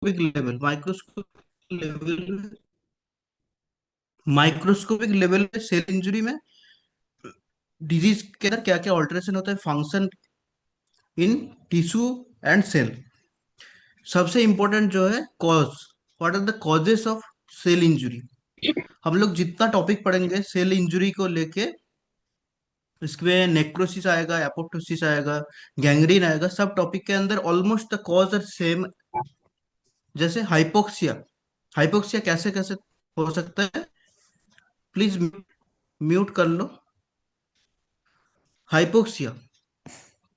Level microscopic level पे cell injury में disease के अंदर क्या क्या ऑल्टरेशन होता है, function in tissue and cell. सबसे इंपॉर्टेंट जो है cause, what are the causes of cell injury. हम लोग जितना टॉपिक पढ़ेंगे सेल इंजरी को लेके, इसमें नेक्रोसिस आएगा, एपोप्टोसिस आएगा, गैंग्रीन आएगा, सब टॉपिक के अंदर almost the cause are same. जैसे हाइपोक्सिया, हाइपोक्सिया कैसे कैसे हो सकता है, प्लीज म्यूट कर लो। हाइपोक्सिया,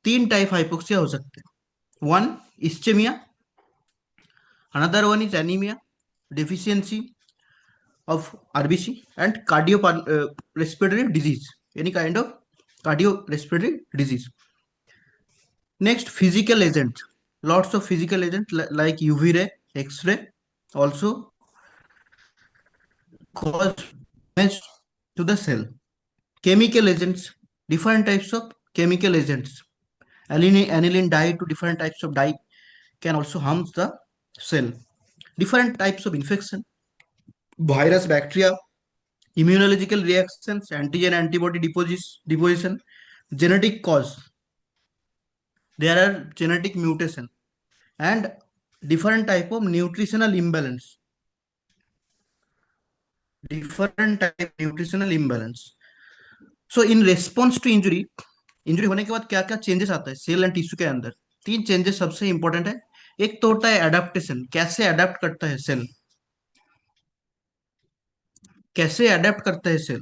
तीन टाइप हाइपोक्सिया हो सकते हैं। One, ischaemia, another one is anaemia, deficiency of RBC, and respiratory disease, any kind of cardiorespiratory disease. Next, physical agent, lots of physical agent like UV ray, X-ray also cause damage to the cell. Chemical agents, different types of chemical agents, aniline dye to different types of dye can also harm the cell. Different types of infection, virus, bacteria, immunological reactions, antigen antibody deposition, genetic cause, there are genetic mutation, and different type of nutritional imbalance, different type nutritional imbalance. So in response to injury, injury होने के बाद क्या क्या changes आता है cell and tissue के अंदर, तीन चेंजेस सबसे इंपॉर्टेंट है। एक तो होता है एडेप्टेशन, कैसे अडेप्ट करता है सेल, कैसे अडेप्ट करता है cell.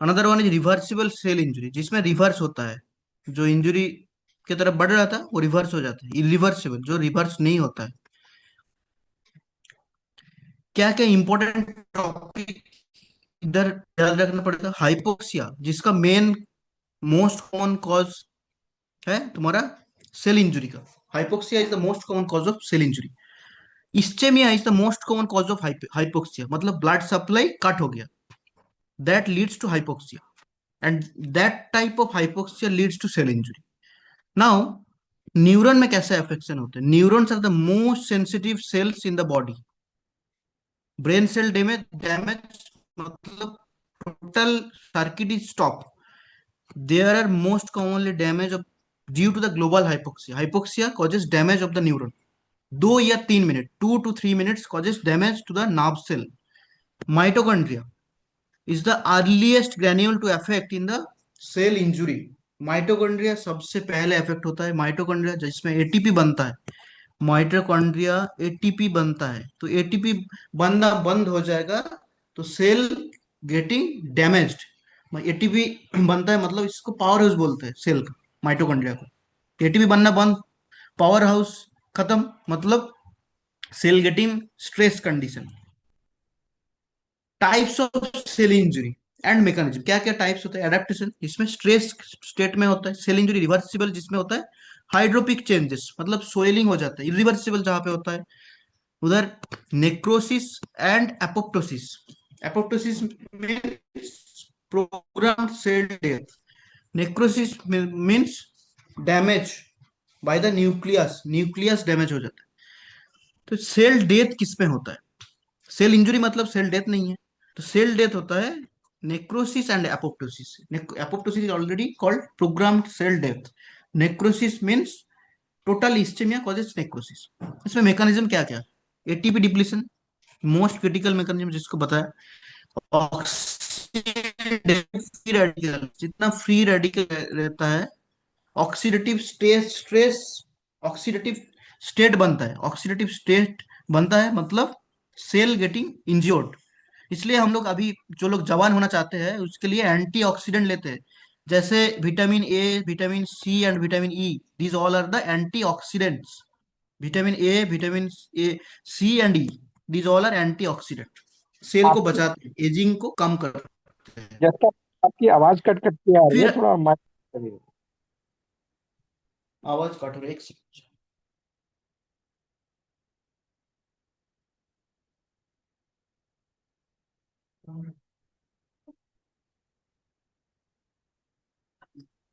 Another one is reversible cell injury, जिसमें रिवर्स होता है, जो इंजरी की तरफ बढ़ रहा था वो रिवर्स हो जाता है। इरिवर्सिबल, जो रिवर्स नहीं होता है। क्या क्या इंपॉर्टेंट टॉपिक इधर ध्यान रखना पड़ेगा। हाइपोक्सिया, जिसका मेन मोस्ट कॉमन कॉज है तुम्हारा सेल इंजरी का, hypoxia is the most common cause of cell injury. Ischemia is the most common cause of hypoxia, मतलब ब्लड सप्लाई कट हो गया, that leads to hypoxia, and that type of hypoxia leads to cell injury. Now, neuron में कैसे affection होते हैं। Neurons are the most sensitive cells in the body. Brain cell damage मतलब total circuit is stop, there are most commonly damage of due to the global hypoxia. Hypoxia causes damage of the neuron, 2 या 3 minute, 2 to 3 minutes causes damage to the nerve cell. Mitochondria is the earliest granule to affect in the cell injury. Mitochondria सबसे पहले affect होता है। Mitochondria जिसमें ATP बनता है, mitochondria ATP बनता है, तो एटीपी बनना बंद हो जाएगा तो सेल गेटिंग डैमेज्ड। एटीपी बनता है मतलब इसको पावर हाउस बोलते हैं सेल का, माइटोकॉन्ड्रिया को। एटीपी बनना बंद, पावर हाउस खत्म, मतलब cell getting stress condition. Types of cell injury and mechanism, क्या क्या टाइप्स होते हैं। एडेप्टेशन, इसमें स्ट्रेस स्टेट में होता है। सेल इंजरी रिवर्सिबल, जिसमें होता है हाइड्रोपिक चेंजेस, मतलब सोइलिंग हो जाता है। इरिवर्सिबल जहां पे होता है उधर necrosis and apoptosis. Apoptosis means program cell death, necrosis means damage by the nucleus, nucleus damage हो जाता है। तो सेल डेथ किस में होता है, सेल इंजरी मतलब सेल डेथ नहीं है, तो सेल डेथ होता है necrosis and apoptosis. Apoptosis is already called programmed cell death, necrosis means total ischaemia causes necrosis. इसमें मैकेनिज्म क्या क्या, ATP depletion most critical mechanism जिसको बताया, ऑक्सीडेटिव फ्री रेडिकल, जितना फ्री रेडिकल रहता है, ऑक्सीडेटिव स्ट्रेस, ऑक्सीडेटिव स्टेट बनता है, ऑक्सीडेटिव स्टेट बनता है मतलब सेल गेटिंग इंज्योर्ड। इसलिए हम लोग अभी जो लोग जवान होना चाहते हैं उसके लिए एंटीऑक्सीडेंट लेते हैं, जैसे vitamin A, vitamin C and vitamin E, these all are the antioxidants. Vitamin A, vitamin A, C and E, these all are antioxidant, cell को आपकी बचाते हैं, एजिंग को कम करते हैं। जैसा आपकी आवाज कट कट के आ रही है, फिर थोड़ा माइक करिए। आवाज कट रही है, एक सेकंड।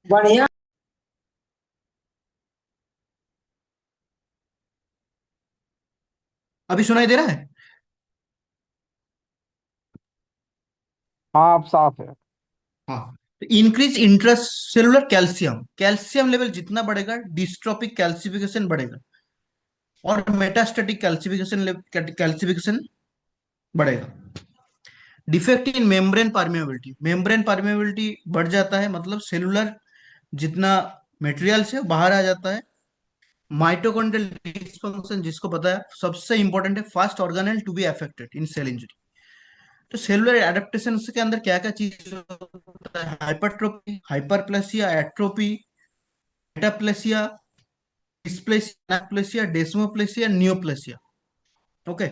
बढ़िया। अभी सुनाई दे रहा है? हाँ, अब साफ है। हाँ। Increase intra cellular calcium, calcium level जितना बढ़ेगा डिस्ट्रोफिक कैल्सिफिकेशन बढ़ेगा, और मेटास्टेटिक कैल्सिफिकेशन बढ़ेगा। डिफेक्ट इन मेम्ब्रेन परमेबिलिटी बढ़ जाता है, मतलब सेलुलर जितना मटेरियल्स है बाहर आ जाता है। माइटोकॉन्ड्रियल डिसफंक्शन, जिसको पता है सबसे इंपॉर्टेंट है, first organelle to be affected in cell injury. तो सेलुलर एडेप्टेशन के अंदर क्या क्या चीज होता है? Hypertrophy, hyperplasia, atrophy, metaplasia, dysplasia, anaplasia, desmoplasia, neoplasia. Okay,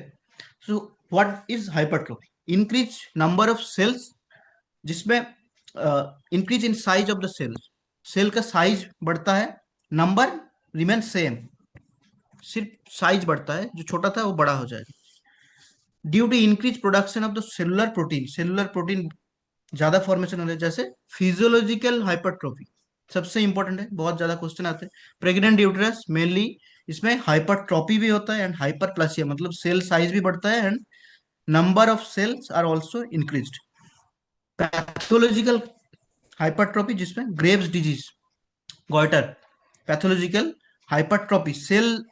so what is hypertrophy? Increase number of cells, जिसमें increase in size of the cell, cell का साइज बढ़ता है, नंबर रिमेन सेम, सिर्फ साइज बढ़ता है, जो छोटा था वो बड़ा हो जाएगा। Due to increase production of the cellular protein ज्यादा फॉर्मेशन हो रहा है, जैसे फिजियोलॉजिकल हाइपरट्रोफी सबसे इंपॉर्टेंट है, बहुत ज्यादा क्वेश्चन आते हैं। प्रेग्नेंट यूटरस मेनली, इसमें हाइपरट्रोपी भी होता है एंड हाइपरप्लासिया, मतलब सेल साइज भी बढ़ता है and number of cells are also increased. Pathological hypertrophy, जिसमें Graves disease, goitre, pathological hypertrophy, cell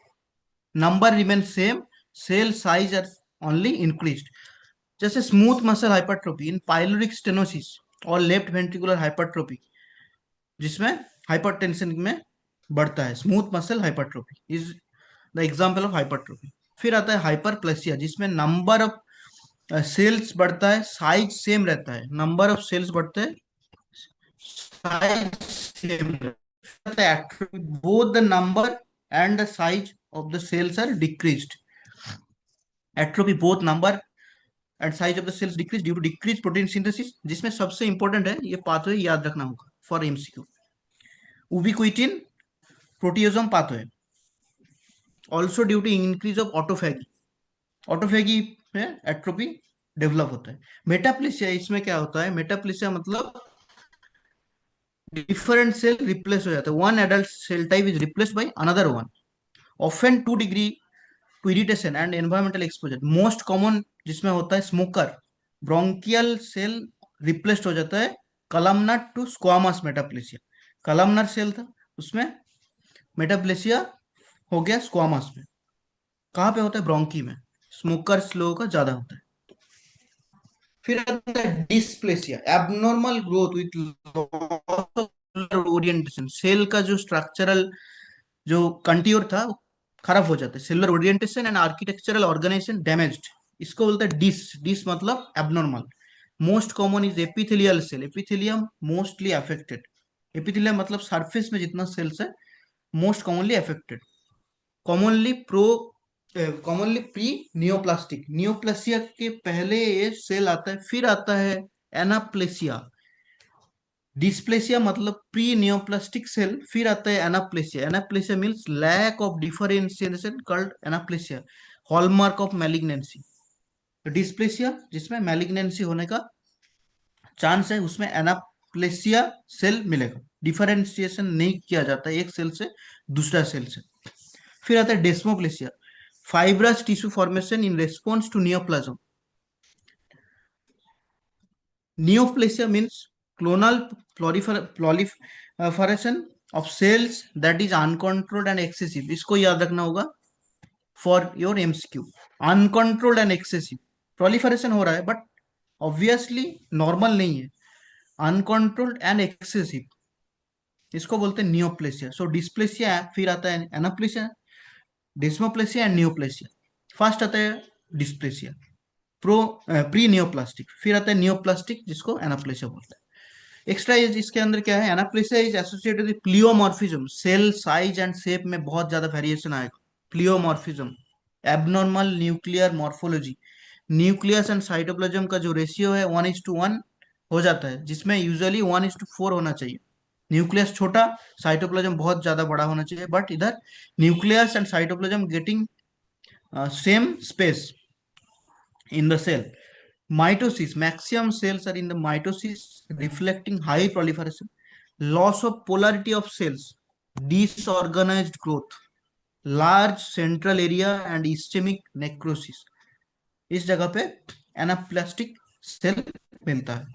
number remain same, cell size are only increased. जैसे smooth muscle hypertrophy in pyloric stenosis और left ventricular hypertrophy, जिसमें hypertension में बढ़ता है। Smooth muscle hypertrophy is the example of hypertrophy. फिर आता है hyperplasia, जिसमें नंबर ऑफ सेल्स बढ़ता है, साइज सेम रहता है, नंबर ऑफ सेल्स बढ़ते हैं, साइज सेम रहता है। Both the number and the size of the cells are decreased. Atrophy, both number and size of the cells decrease due to decrease protein synthesis, जिसमें सबसे important है, ये pathway याद रखना होगा for MCQ. Ubiquitin proteasome pathway, also due to increase of autophagy, autophagy में atrophy develop होता है। मेटाप्लेसिया, इसमें क्या होता है? मेटाप्लेसिया मतलब डिफरेंट सेल रिप्लेस हो जाता है, one adult cell type is replaced by another one, often to degree to irritation and environmental exposure. Most common जिसमें होता है स्मोकर, ब्रोंकियल सेल रिप्लेस्ड हो जाता है, columnar to squamous metaplasia, columnar cell था उसमें मेटाप्लेसिया हो गया स्क्वामस में। कहाँ पे होता है? ब्रोंकी में, स्मोकर्स लोगों का ज्यादा होता है। फिर आता है dysplasia, abnormal growth with orientation, cell का जो स्ट्रक्चरल जो कंट्यूर था वो खराब हो जाता है, cellular orientation and architectural organization damaged, इसको बोलते हैं डिस। डिस मतलब abnormal. Most common is epithelial cell, epithelium mostly affected, epithelium मतलब सरफेस में जितना सेल्स है, most commonly affected. Commonly commonly pre neoplastic, neoplasia के पहले ये सेल आता है, फिर आता है एनाप्लेसिया। डिस्प्लेसिया मतलब प्री नियोप्लास्टिक सेल, फिर आता है anaplasia. Anaplasia means lack of differentiation called anaplasia, hallmark of malignancy. Dysplasia जिसमें मैलिग्नेंसी होने का चांस है, उसमें एनाप्लेसिया सेल मिलेगा, डिफरेंशिएशन नहीं किया जाता एक सेल से दूसरा सेल से। फिर आता है desmoplasia, fibrous tissue formation in response to neoplasm. Neoplasia means clonal proliferation of cells that is uncontrolled and excessive, इसको याद रखना होगा for your MCQ. Uncontrolled and excessive, proliferation हो रहा है बट ऑब्वियसली नॉर्मल नहीं है, अनकंट्रोल्ड एंड एक्सेसिव, इसको बोलते हैं नियोप्लेसिया। सो डिस्प्लेसिया, फिर आता है एनाप्लेसिया, डिस्मोप्लेसिया एंड नियोप्लेसिया। फर्स्ट आता है डिस्प्लेसिया, प्रो प्री नियोप्लास्टिक, फिर आता है नियोप्लास्टिक जिसको एनाप्लेसिया बोलते हैं। एक्स्ट्रा एज इसके अंदर क्या है? Anaplasia is associated with pleomorphism, cell size and shape में बहुत ज्यादा वेरिएशन आएगा। Pleomorphism, abnormal nuclear morphology, nucleus and cytoplasm का जो रेशियो है 1:1 हो जाता है, जिसमें यूजुअली 1:4 होना चाहिए। न्यूक्लियस छोटा, साइटोप्लाज्म बहुत ज्यादा बड़ा होना चाहिए, बट इधर nucleus and cytoplasm getting same space in the cell. Mitosis, maximum cells are in the mitosis, reflecting high proliferation. Loss of polarity of cells, disorganized growth. Large central area and ischaemic necrosis, इस जगह पे anaplastic cell मिलता है।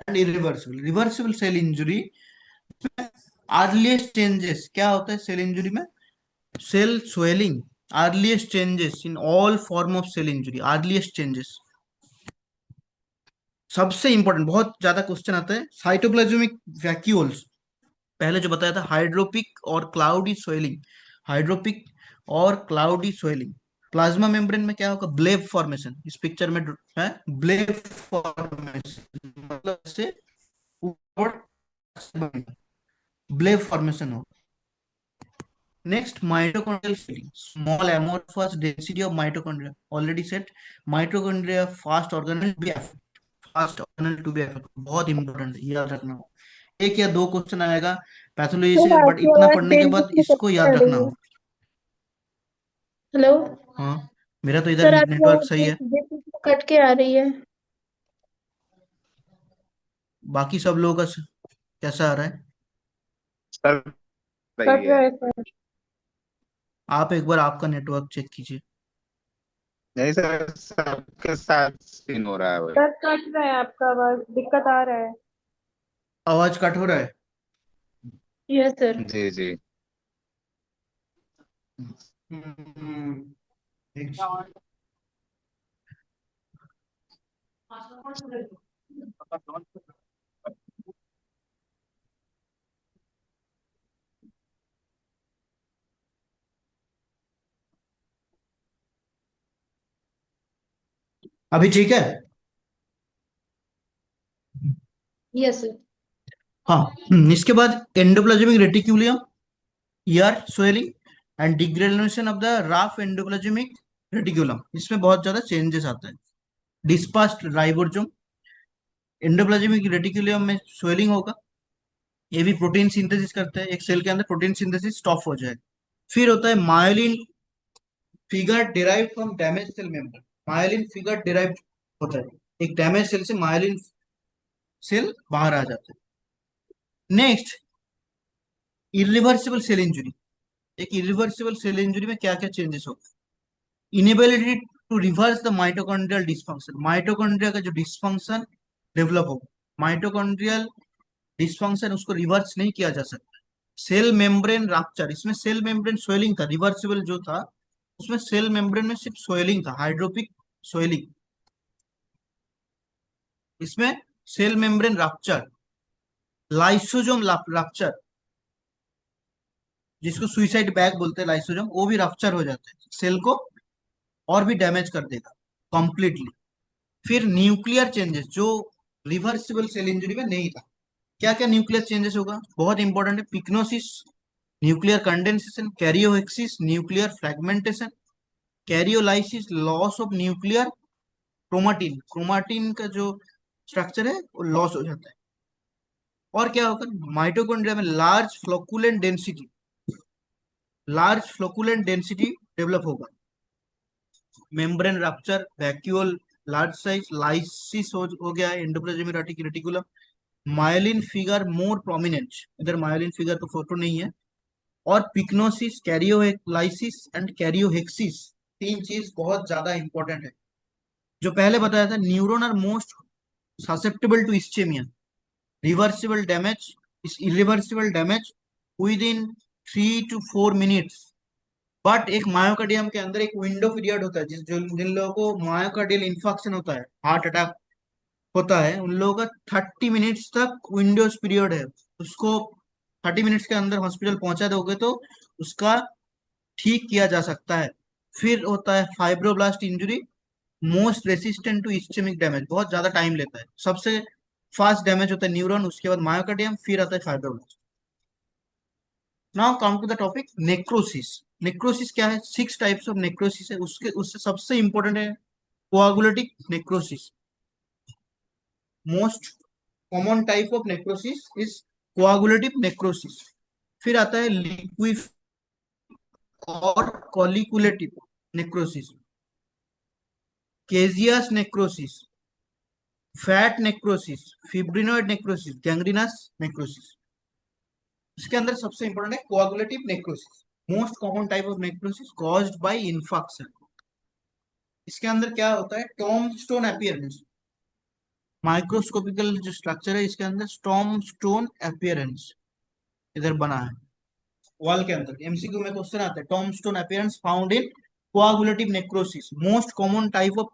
And irreversible, reversible cell injury, earliest changes क्या होता है cell injury में? Cell swelling, earliest changes in all form of cell injury, earliest changes. सबसे इंपॉर्टेंट, बहुत ज्यादा क्वेश्चन आता है, साइटोप्लाज्मिक वैक्यूल्स, पहले जो बताया था हाइड्रोपिक और क्लाउडी स्वेलिंग, हाइड्रोपिक और क्लाउडी स्वेलिंग। प्लाज्मा मेम्ब्रेन में क्या होगा? ब्लेब फॉर्मेशन, इस पिक्चर में है ब्लेब फॉर्मेशन, मतलब से ऊपर ब्लेब फॉर्मेशन हो। Next mitochondrial swelling, small amorphous density of mitochondria, already set, mitochondria fast organelle be fast organelle to be affect, बहुत इंपॉर्टेंट है, याद रखना। एक या दो क्वेश्चन आएगा पैथोलॉजी सर से, बट आपकी इतना आवाज पढ़ने के बीच बाद बीच में कट इसको के आ याद रही रखना है। हो। हेलो। हाँ, मेरा तो इधर सर आपकी नेटवर्क आवाज सही बीच है। बीच में कट के आ रही है। बाकी सब लोगों का कैसा आ रहा है? सर सही कट रहा है। है सर। आप एक बार आपका नेटवर्क चेक कीजिए। नहीं सर, सबके साथ सीन हो रहा है वही। सर कट रहा है, आपका आवाज दिक्कत आ रहा है। आवाज कट हो रहा है? Yes sir. जी जी। हम्म, एक अभी ठीक है? Yes sir. हाँ। इसके बाद endoplasmic reticulum, ER swelling and degranulation of the rough endoplasmic reticulum, इसमें बहुत ज्यादा चेंजेस आते हैं। डिस्पास्ट राइबोसोम, एंडोप्लाज्मिक रेटिक्यूलम में स्वेलिंग होगा, ये भी प्रोटीन सिंथेसिस करते हैं, एक सेल के अंदर प्रोटीन सिंथेसिस स्टॉप हो जाए। फिर होता है myelin figure derive from damage cell membrane, myelin figure derive होता है, एक डैमेज सेल से मायोलिन सेल बाहर आ जाता है। नेक्स्ट इरिवर्सिबल सेल इंजुरी, एक इरिवर्सिबल सेल इंजुरी में क्या क्या चेंजेस होते हैं? Inability to reverse the mitochondrial dysfunction, mitochondria का जो डिस्फंक्शन डेवलप होगा, माइटोकॉन्ड्रियल डिस्फंक्शन उसको रिवर्स नहीं किया जा सकता। सेल मेम्ब्रेन रप्चर, इसमें सेल मेम्ब्रेन स्वेलिंग था, रिवर्सिबल जो था उसमें सेल मेम्ब्रेन में सिर्फ स्वेलिंग था, हाइड्रोपिक स्वेलिंग, इसमें cell membrane rupture, lysosome rupture, जिसको सुइसाइड बैग बोलते हैं लाइसोजोम, वो भी रप्चर हो जाता है, सेल को और भी डैमेज कर देगा कंप्लीटली। फिर न्यूक्लियर चेंजेस जो रिवर्सिबल सेल इंजरी में नहीं था, क्या क्या न्यूक्लियर चेंजेस होगा? बहुत इंपॉर्टेंट है, pyknosis, nuclear condensation, karyorrhexis, nuclear fragmentation, karyolysis, loss of nuclear chromatin, chromatin का जो स्ट्रक्चर है वो लॉस हो जाता है। और क्या होगा? माइटोकॉन्ड्रिया में large flocculent density, large flocculent density develop होगा, membrane rupture, vacuole large size, lysis हो गया endoplasmic reticulum, myelin figure more prominent, इधर मायोलिन फिगर तो फोटो नहीं है, और पिक्नोसिस, कैरियोलाइसिस एंड कैरियोहेक्सिस, तीन चीज बहुत ज्यादा इंपॉर्टेंट है। जो पहले बताया था, neuron are most susceptible to ischaemia, reversible damage is irreversible damage within 3 to 4 minutes, but एक मायोकार्डियम के अंदर एक विंडो पीरियड होता है, जिन लोगों को मायोकार्डियल इंफाक्शन होता है, हार्ट अटैक होता है, उन लोगों का 30 मिनट्स तक विंडोज पीरियड है, उसको 30 मिनट्स के अंदर हॉस्पिटल पहुंचा दोगे तो उसका ठीक किया जा सकता है। फिर होता है fibroblast injury, most resistant to ischaemic damage, बहुत ज्यादा टाइम लेता है, सबसे फास्ट डैमेज होता है न्यूरॉन, उसके बाद मायोकार्डियम, फिर आता है fibroblast. Now come to the topic necrosis. Necrosis क्या है? 6 टाइप्स ऑफ नेक्रोसिस है, उसके उससे सबसे इंपॉर्टेंट है coagulative necrosis, most common type of necrosis is coagulative necrosis. फिर आता है लिक्विड और colliquative necrosis, caseous necrosis, fat necrosis, fibrinoid necrosis, gangrenous necrosis. इसके अंदर सबसे इंपॉर्टेंट है coagulative necrosis, most common type of necrosis caused by infection. इसके अंदर क्या होता है, टॉम स्टोन अपीयरेंस, माइक्रोस्कोपिकल जो स्ट्रक्चर है इसके अंदर टॉम स्टोन अपीयरेंस इधर बना है वॉल के अंदर। एमसीक्यू में क्वेश्चन आता है, tombstone appearance found in कोआगुलेटिव necrosis, most common type of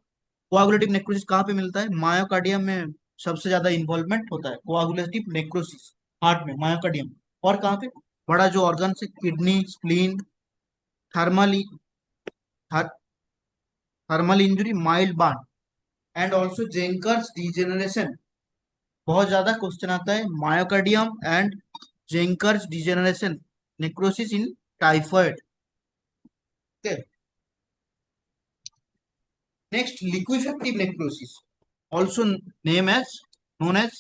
कोआगुलेटिव necrosis कहाँ पे मिलता है, मायोकार्डियम में सबसे ज्यादा इन्वॉल्वमेंट होता है कोआगुलेटिव नेक्रोसिस, हार्ट में मायोकार्डियम। और कहाँ पे, बड़ा जो ऑर्गन से kidney, spleen, thermal thermal injury, mild burn and also Zenker's degeneration. बहुत ज्यादा क्वेश्चन आता है myocardium and Zenker's degeneration necrosis in typhoid. Next, liquefactive necrosis, also name as known as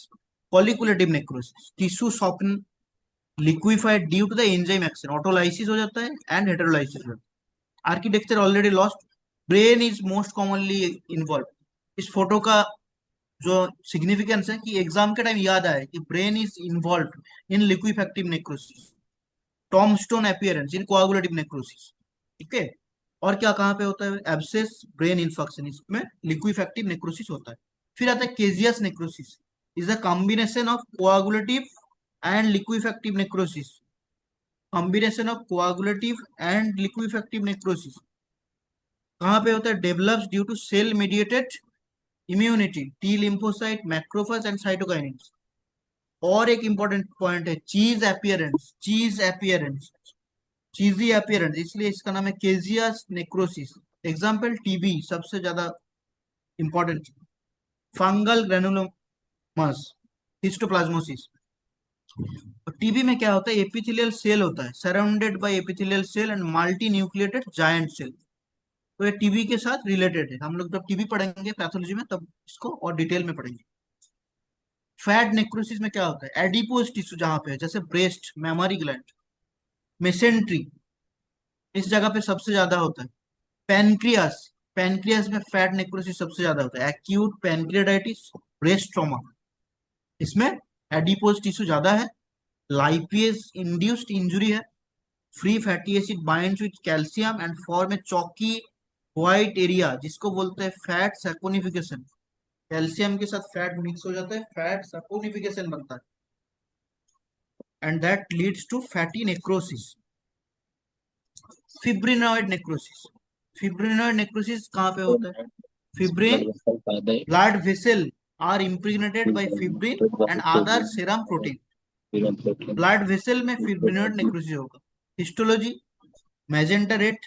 folliculative necrosis, tissue soften liquefied due to the enzyme action, autolysis हो जाता है and heterolysis हो जाता है। Architecture already lost, brain is most commonly involve. इस photo का जो significance है कि एग्जाम के टाइम याद आए कि brain is involve in लिक्विफेक्टिव necrosis, Tom stone appearance in कोआगुलेटिव necrosis. ठीक है, और क्या कहाँ पे होता है, एब्सेस, ब्रेन इन्फेक्शन, इसमें लिक्विफेक्टिव नेक्रोसिस होता है। फिर आता है caseous necrosis, is a combination of coagulative and liquefactive necrosis, combination of coagulative and liquefactive necrosis. कहाँ पे होता है, develops due to cell mediated immunity, T lymphocyte, macrophage and cytokines. और एक इंपॉर्टेंट पॉइंट है चीज अपीयरेंस, चीज अपीयरेंस, चीजी अपीयरेंस, इसलिए इसका नाम है केजियस नेक्रोसिस। एग्जाम्पल टीबी सबसे ज्यादा important, fungal granulomas, histoplasmosis. TB में क्या होता है, एपिथेलियल सेल होता है surrounded by epithelial cell and multi nucleated giant cell. तो ये टीबी के साथ रिलेटेड है, हम लोग जब टीबी पढ़ेंगे पैथोलॉजी में तब इसको और डिटेल में पढ़ेंगे। फैट नेक्रोसिस में क्या होता है, एडिपोज टिश्यू जहां पे है, जैसे ब्रेस्ट, मेमोरी ग्लैंड, मेसेंट्री, इस जगह पे सबसे ज्यादा होता है। पैनक्रियास, पैनक्रियास में फैट नेक्रोसिस सबसे ज्यादा होता है। एक्यूट पैनक्रियाटाइटिस, ब्रेस्ट ट्रॉमा, इसमें एडिपोज टिश्यू ज्यादा है। लाइपियस इंड्यूस्ड इंजुरी है। Free fatty acid binds with calcium and form a chalky white area, जिसको बोलते हैं फैट सैपोनिफिकेशन। कैल्शियम के साथ फैट मिक्स हो जाता है, फैट सैपोनिफिकेशन बनता है and that leads to fatty necrosis. Fibrinoid necrosis, fibrinoid necrosis कहाँ पे होता है, fibrin blood vessel are impregnated by fibrin and other serum protein. Blood vessel में फिब्रिनॉइड नेक्रोसिस होगा। हिस्टोलॉजी, मैजेंटा रेड,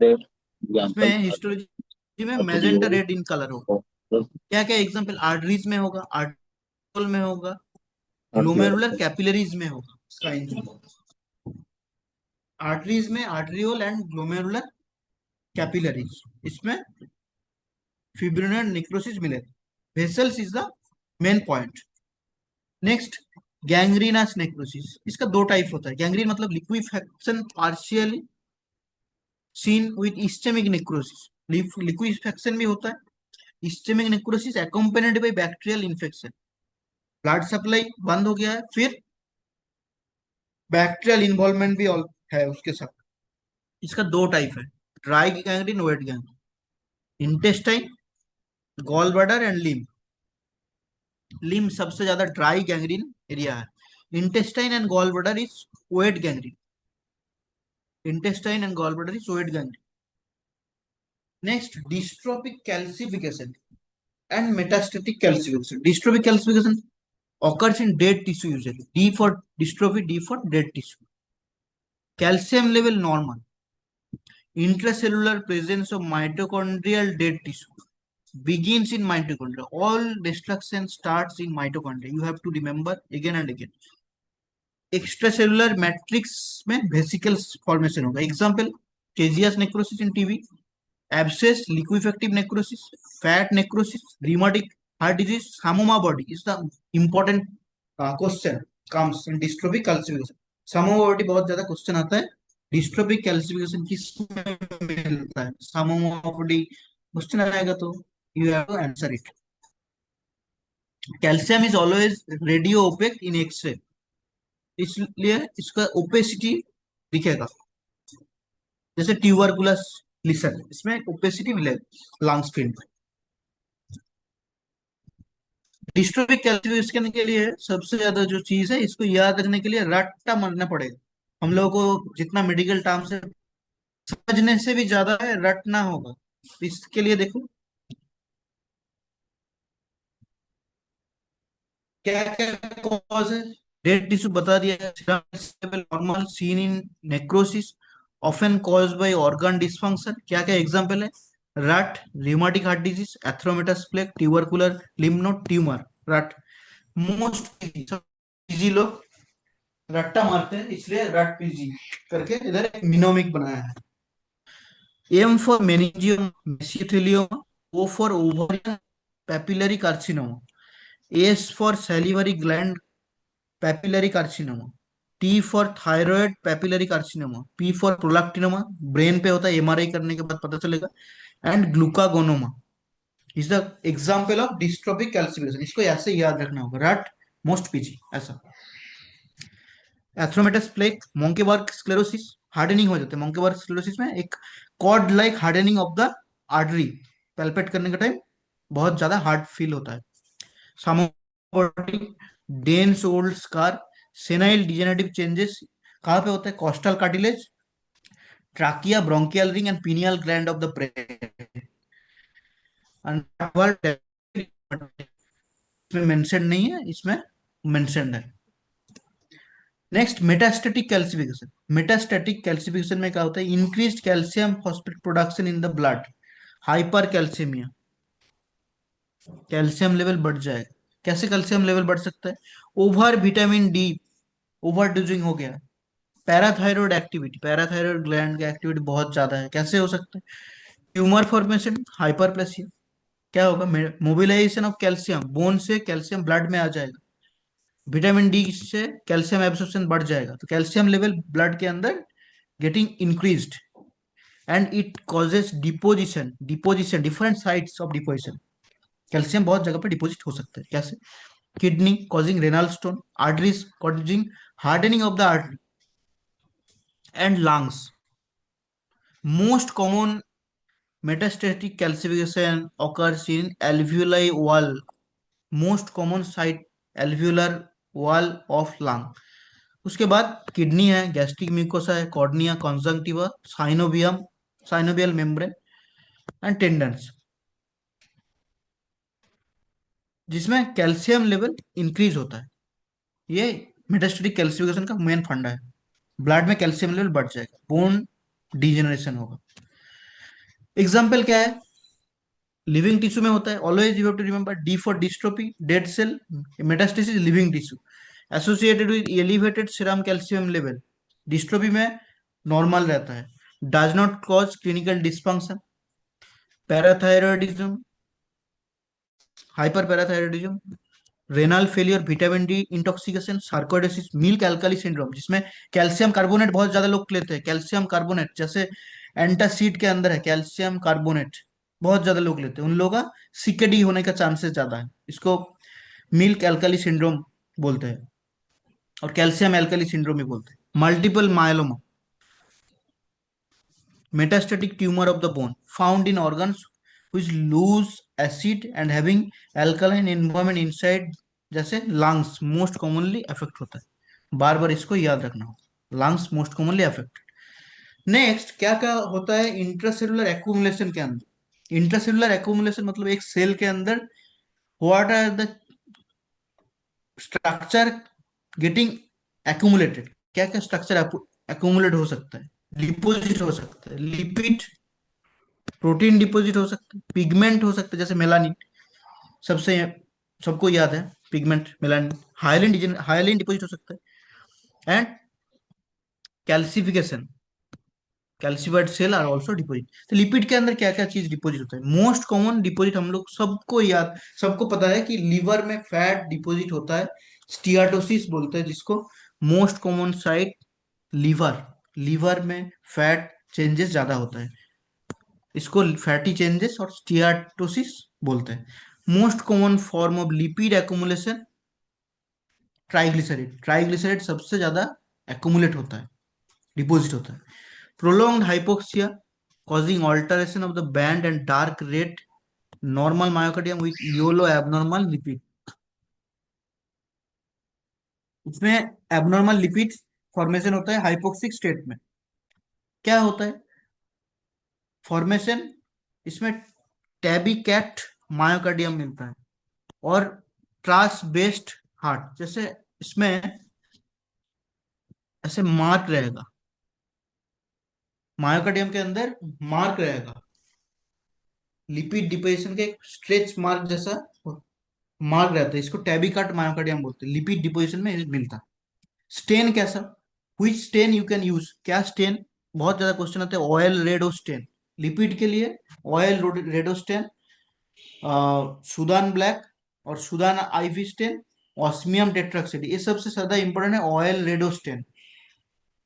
इसमें हिस्टोलॉजी में मैजेंटा रेड इन कलर होगा। क्या क्या एग्जांपल, आर्टरीज में होगा, आर्टिकल में होगा, ग्लोमेरुलर कैपिलरीज में होगा। इसका इंजन आर्टरीज में आर्टरियोल एंड ग्लोमेरुलर कैपिलरीज, इसमें फिब्रिनोइड नेक्रोसिस मिलेगा। Vessels is the main point. Next, gangrenous necrosis, इसका दो टाइप होता है। गैंग्रीन मतलब liquefaction partially seen with ischaemic necrosis, liquefaction भी होता है। Ischaemic necrosis accompanied by bacterial infection, blood supply बंद हो गया है, फिर बैक्टीरियल इन्वॉल्वमेंट भी है उसके साथ। इसका दो टाइप है, dry gangrene, wet gangrene. Intestine, gall bladder and lymph, lymph सबसे ज्यादा ड्राई गैंग्रीन एरिया है। Intestine and gall bladder is wet gangrene, intestine and gall bladder is wet gangrene. Next, dystrophic calcification and metastatic calcification. Dystrophic calcification occurs in dead tissue usually, D for dystrophy, D for dead tissue. Calcium level normal, intracellular presence of mitochondrial dead tissue begins in mitochondria. All destruction starts in mitochondria, you have to remember again and again. Extracellular matrix में vesicles formation होगा। Example, caseous necrosis in TB, abscess, liquefactive necrosis, fat necrosis, rheumatic heart disease, Samoma body is the important question comes in dystrophic calcification. Samoma body बहुत ज्यादा question आता है। Dystrophic calcification किसमें मिलता है, Samoma body question आएगा तो you have to answer it. Calcium is always radio opaque in x ray, इसलिए इसका ओपेसिटी दिखेगा, जैसे ट्यूबरकुलस लिसन, इसमें ओपेसिटी मिलेगा लंग्स फील्ड में। डिस्ट्रोफिक कैल्सिफिकेशन के लिए सबसे ज्यादा जो चीज है, इसको याद रखने के लिए रट्टा मारना पड़ेगा। हम लोगों को जितना मेडिकल टर्म से समझने से भी ज्यादा है रटना होगा। इसके लिए देखो क्या क्या कॉज है। डेड टिश्यू बता दिया है, normal seen in necrosis often caused by organ dysfunction. क्या क्या एग्जांपल है? Rat, rheumatic heart disease, atheromatous plaque, tubercular lymph node tumour. Rat most easy लोग रट्टा मारते हैं, इसलिए रट पीजी करके इधर एक मिनोमिक बनाया है। M for meningioma mesothelioma, O for ovarian papillary carcinoma, S for salivary gland papillary carcinoma, T for thyroid papillary carcinoma, P for prolactinoma, brain पे होता है, एमआरआई करने के बाद पता चलेगा, and glucagonoma is the example of dystrophic calcification. इसको ऐसे याद रखना होगा, रट मोस्ट पीजी ऐसा। Atheromatous plaque, Monckeberg sclerosis, hardening हो जाता है मोंकेबर्ग स्क्लेरोसिस में, एक cord like hardening of the artery, palpate करने के टाइम बहुत ज्यादा हार्ड फील होता है। सामोटिक dense old scar, senile degenerative changes कहाँ पे होता है? Costal cartilage, trachea, bronchial ring and pineal gland of the brain. इसमें मेंशन नहीं है, इसमें मेंशन है। Next metastatic calcification. Metastatic calcification में क्या होता है? Increased calcium phosphate production in the blood, hypercalcaemia, calcium level बढ़ जाएगा। कैसे कैल्शियम लेवल बढ़ सकता है? Over vitamin D, over dosing हो गया। पैराथायरॉयड एक्टिविटी, पैराथायरॉयड ग्लैंड की एक्टिविटी बहुत ज्यादा है, कैसे हो सकता है? Tumour formation, hyperplasia. क्या होगा? मोबिलाइजेशन ऑफ कैल्शियम, बोन से कैल्शियम ब्लड में आ जाएगा, विटामिन डी से कैल्शियम एब्सॉर्प्शन बढ़ जाएगा, तो कैल्शियम लेवल ब्लड के अंदर getting increased and it causes deposition, deposition different sites of deposition. Calcium बहुत जगह पे डिपोजिट हो सकता है, कैसे? Kidney causing renal stone, arteries causing hardening of the artery, and lungs. Most common metastatic calcification occurs in alveoli wall, most common site alveolar wall of lung। उसके बाद kidney है, गैस्ट्रिक म्यूकोसा है, cornea, conjunctiva, synovium, synovial membrane and tendons, जिसमें calcium level increase होता है। ये metastatic calcification का main फंडा है। ब्लड में कैल्शियम लेवल बढ़ जाएगा, बोन डिजेनरेशन होगा। एग्जाम्पल क्या है? लिविंग टिश्यू में होता है, always you have to remember, D for dystrophy, dead cell, metastasis living tissue, associated with elevated serum calcium level. Dystrophy में नॉर्मल रहता है, does not cause clinical dysfunction. Parathyroidism, hyper parathyroidism, renal failure, vitamin D intoxication, sarcoidosis, milk alkali syndrome, जिसमें calcium carbonate बहुत ज्यादा लोग लेते हैं, calcium carbonate, जैसे एंटासीड के अंदर है कैल्शियम कार्बोनेट, बहुत ज्यादा लोग लेते हैं, उन लोगों का सीकेडी होने का चांसेस ज्यादा है। इसको मिल्क एल्काली सिंड्रोम बोलते हैं, और कैल्शियम एल्काली सिंड्रोम भी बोलते हैं। Multiple myeloma, metastatic tumour of the bone found in organs which lose acid and having alkaline environment inside, जैसे लंग्स मोस्ट कॉमनली अफेक्ट होता है। बार बार इसको याद रखना होगा, lungs most commonly affect. Next क्या क्या होता है इंट्रासेलुलर एक्यूमुलेशन के अंदर? इंट्रासेलुलर एक्यूमुलेशन मतलब एक सेल के अंदर what are the structure getting accumulated, क्या क्या स्ट्रक्चर एक्यूमुलेट हो सकता है? डिपोजिट हो सकता है, लिपिड, प्रोटीन डिपोजिट हो सकता है, पिगमेंट हो सकता है जैसे मेलानिन, सबसे सबको याद है pigment melanin, hyaline, hyaline deposit हो सकता है, and calcification, calcified cell are also deposit. तो लिपिड के अंदर क्या क्या चीज डिपोजिट होता है? मोस्ट कॉमन डिपोजिट हम लोग सबको याद, सबको पता है कि लीवर में फैट डिपोजिट होता है, स्टियाटोसिस बोलते हैं जिसको। Most common site liver, liver में फैट चेंजेस ज्यादा होता है, इसको फैटी चेंजेस और स्टियाटोसिस बोलते हैं। Most common form of lipid accumulation triglyceride. Triglyceride सबसे ज्यादा एक्यूमुलेट होता है, डिपॉजिट होता है। Prolonged hypoxia causing alteration of the band and dark red normal myocardium with yellow abnormal lipid। इसमें एबनॉर्मल लिपिड फॉर्मेशन होता है हाइपोक्सिक स्टेट में। क्या होता है फॉर्मेशन? इसमें टैबी कैट मायोकार्डियम मिलता है और ट्रांस बेस्ड हार्ट। जैसे इसमें ऐसे मार्क रहेगा, मायोकार्डियम के अंदर मार्क रहेगा, लिपिड डिपोजिशन के स्ट्रेच मार्क जैसा मार्क रहता है। इसको टैबी कैट मायोकार्डियम बोलते हैं, लिपिड डिपोजिशन में मिलता है। स्टेन कैसा? Which stain you can use? क्या स्टेन? बहुत ज्यादा क्वेश्चन आते हैं। ऑयल रेडो स्टेन लिपिड के लिए, oil red O stain, Sudan black और Sudan IV stain, osmium tetroxide, ये सबसे ज्यादा इंपॉर्टेंट है। Oil red O stain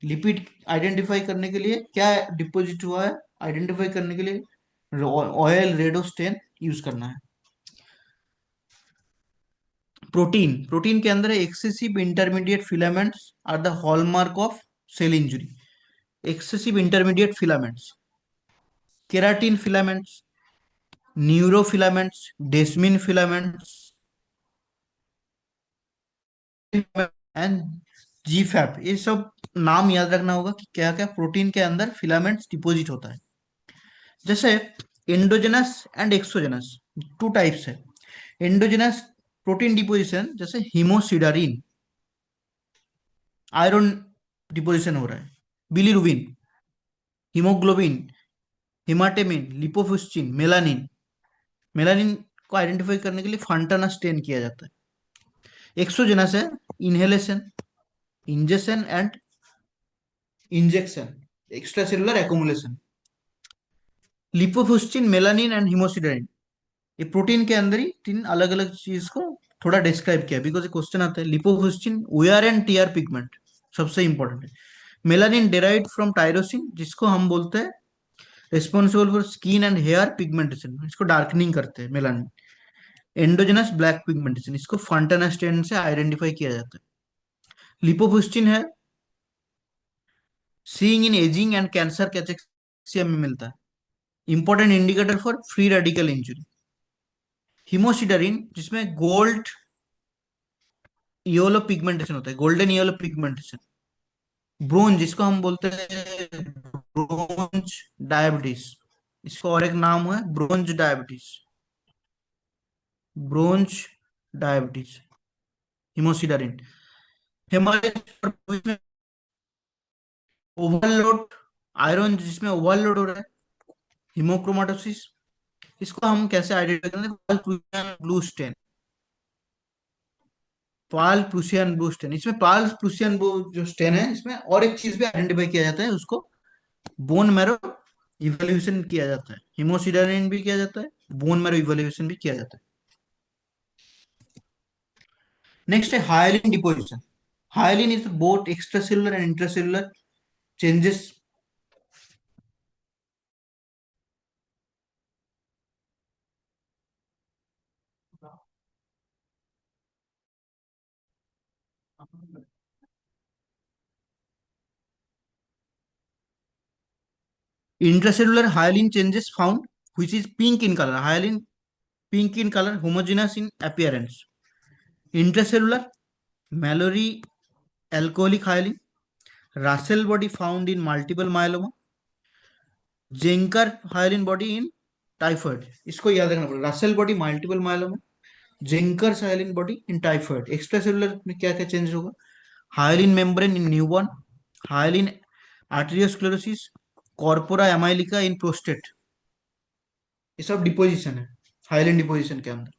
lipid identify करने के लिए, क्या डिपॉजिट हुआ है आइडेंटिफाई करने के लिए ऑयल रेडो स्टेन यूज करना है। प्रोटीन, प्रोटीन के अंदर excessive intermediate filaments are the hallmark of cell injury. Excessive intermediate filaments, keratin filaments, neurofilaments, desmin filaments and GFAP, ये सब नाम याद रखना होगा कि क्या क्या प्रोटीन के अंदर फिलामेंट्स डिपॉजिट होता है। जैसे endogenous and exogenous, two types है। एंडोजेनस प्रोटीन डिपोजिशन, जैसे हीमोसिडारिन, आयरन डिपोजिशन हो रहा है, बिलीरुबिन, हीमोग्लोबिन, हिमाटेमिन, लिपोफुस्चिन, मेलानिन। मेलानिन को आइडेंटिफाई करने के लिए फंटाना स्टेन किया जाता है। एक्सोजेनस है inhalation, injection and injection, extra cellular accumulation. Lipofuscin, melanin and haemosiderin, ये प्रोटीन के अंदर ही तीन अलग अलग चीज को थोड़ा डिस्क्राइब किया, बिकॉज क्वेश्चन आता है। Lipofuscin wear and tear pigment सबसे इंपॉर्टेंट है। मेलानिन डेराइव्ड फ्रॉम टायरोसिन, जिसको हम बोलते हैं responsible for skin and hair pigmentation, इसको डार्कनिंग करते हैं मेलानिन। एंडोजेनस ब्लैक पिगमेंटेशन, इसको फंटाना स्टेन से आइडेंटिफाई किया जाता है। लिपोफुस्चिन है seeing in ageing and cancer cachexia में मिलता है, important indicator for free radical injury. Haemosiderin, जिसमें गोल्ड येलो पिगमेंटेशन होता है, गोल्डन येलो पिगमेंटेशन। ब्रोंज, जिसको हम बोलते हैं ब्रोंज डायबिटीज, इसको और एक नाम है ब्रोंज डायबिटीज, ब्रोंज डायबिटीज। हिमोसिडारिन हमारे ओवरलोड, आयरन जिसमें ओवरलोड हो रहा है, हिमोक्रोमाटोसिस, इसको हम कैसे आइडेंटिफाई करेंगे? पाल प्रूसियन ब्लू स्टेन, पाल प्रूसियन ब्लू स्टेन। इसमें पाल प्रूसियन ब्लू जो स्टेन है, इसमें और एक चीज भी आइडेंटिफाई किया जाता है, उसको बोन मैरो इवेल्युएशन किया जाता है। हिमोसिडारिन भी किया जाता है, बोन मैरो इवेल्युएशन भी किया जाता है। नेक्स्ट है hyaline deposition. Hyaline is both extracellular and intracellular changes. Intracellular hyaline changes found, which is pink in color. Hyaline pink in color, homogeneous in appearance. Intracellular Mallory alcoholic hyaline, Russell body found in multiple myeloma, Zenker hyaline body in typhoid, इसको याद रखना पड़ेगा। Russell body multiple myeloma, Zenker hyaline body in typhoid. Extra cellular में क्या क्या change होगा? Hyaline membrane in newborn, hyaline arteriosclerosis, corpora amylacea in prostate, ये सब डिपोजिशन है हाइलैंड डिपोजिशन के अंदर।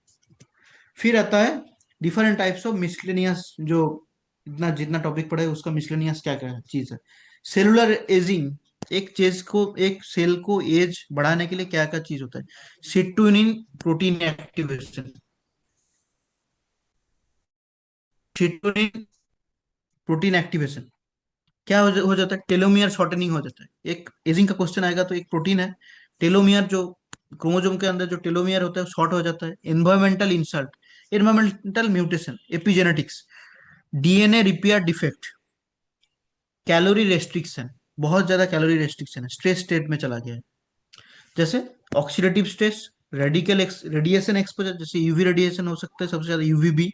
फिर आता है डिफरेंट टाइप्स ऑफ मिसलेनियस, जो इतना जितना टॉपिक पढ़ा है उसका मिसलेनियस क्या क्या चीज है। सेलुलर एजिंग, एक चीज को, एक सेल को एज बढ़ाने के लिए क्या क्या चीज होता है? सिट्रुनिन प्रोटीन एक्टिवेशन, सिट्रुनिन प्रोटीन एक्टिवेशन। क्या हो जाता है? टेलोमियर शॉर्टनिंग हो जाता है। एक एजिंग का क्वेश्चन आएगा तो एक प्रोटीन है टेलोमियर, जो क्रोमोसोम के अंदर जो टेलोमियर होता है शॉर्ट हो जाता है। Environmental insult, environmental mutation, epigenetics, DNA repair defect, calorie restriction, बहुत ज्यादा कैलोरी रेस्ट्रिक्शन है, स्ट्रेस स्टेट में चला गया है, जैसे oxidative stress, radical radiation exposure, जैसे यूवी रेडिएशन हो सकता है सबसे ज्यादा यूवीबी,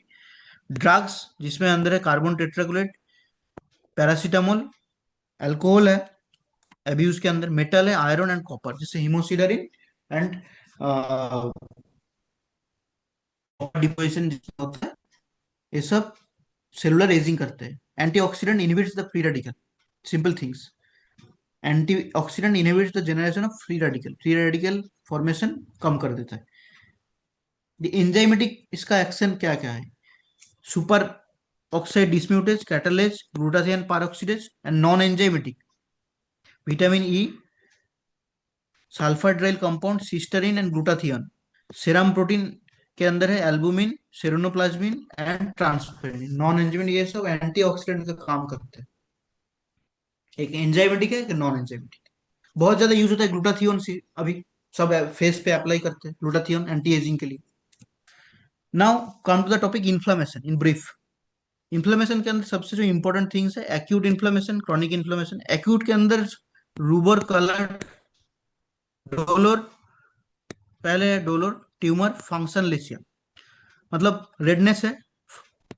ड्रग्स जिसमें अंदर है कार्बन टेट्राक्लोराइड, पैरासीटामोल, अल्कोहल है एब्यूज के अंदर, मेटल है आयरन एंड कॉपर, जैसे हिमोसिडरिन एंड डिपोजिशन होता है, ये सब सेलुलर एजिंग करते हैं। Antioxidant inhibits the free radical, simple things, antioxidant inhibits the generation of free radical formation कम कर देता है। एंजाइमेटिक इसका एक्शन क्या क्या है, superoxide dismutase, catalase, glutathione peroxidase, and non enzymatic vitamin E, sulphydryl compound, cysteine and glutathione. Serum protein के अंदर है albumin, caeruloplasmin and transferrin. Non enzymatic ये सब एंटीऑक्सीडेंट का काम करते हैं। एक एंजाइमेटिक है एक नॉन एंजाइमेटिक। बहुत ज्यादा यूज होता है ग्लूटाथियन, अभी सब फेस पे अप्लाई करते हैं ग्लूटाथियन एंटी एजिंग के लिए। Now come to the topic inflammation in brief. Inflammation के अंदर सबसे जो इंपॉर्टेंट थिंग्स है acute inflammation, chronic inflammation. Acute के अंदर रूबर कलर डोलोर, पहले है डोलोर, ट्यूमर, फंक्शन लेसिया, मतलब रेडनेस है,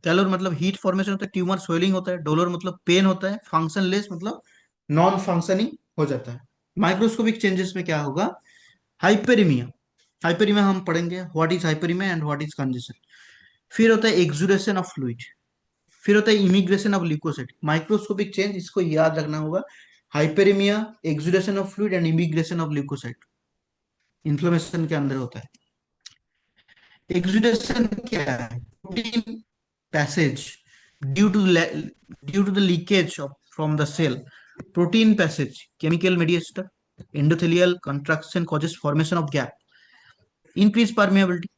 कैलोर मतलब हीट फॉर्मेशन होता है, ट्यूमर स्वेलिंग होता है, डोलोर मतलब पेन होता है, फंक्शन लेस मतलब नॉन फंक्शनिंग हो जाता है। माइक्रोस्कोपिक चेंजेस में क्या होगा, हाइपेरिमिया। हाइपेरिमिया हम पढ़ेंगे, what is hyperaemia and what is congestion. फिर होता है एक्सुडेशन ऑफ फ्लूइड, फिर होता है emigration of leucocyte. Microscopic change इसको याद रखना होगा, hyperaemia, exudation of fluid and emigration of leucocyte inflammation के अंदर होता है। एक्सुडेशन क्या है, protein passage due to the leakage of from the cell, protein passage, chemical mediator, endothelial contraction causes formation of gap, increase permeability.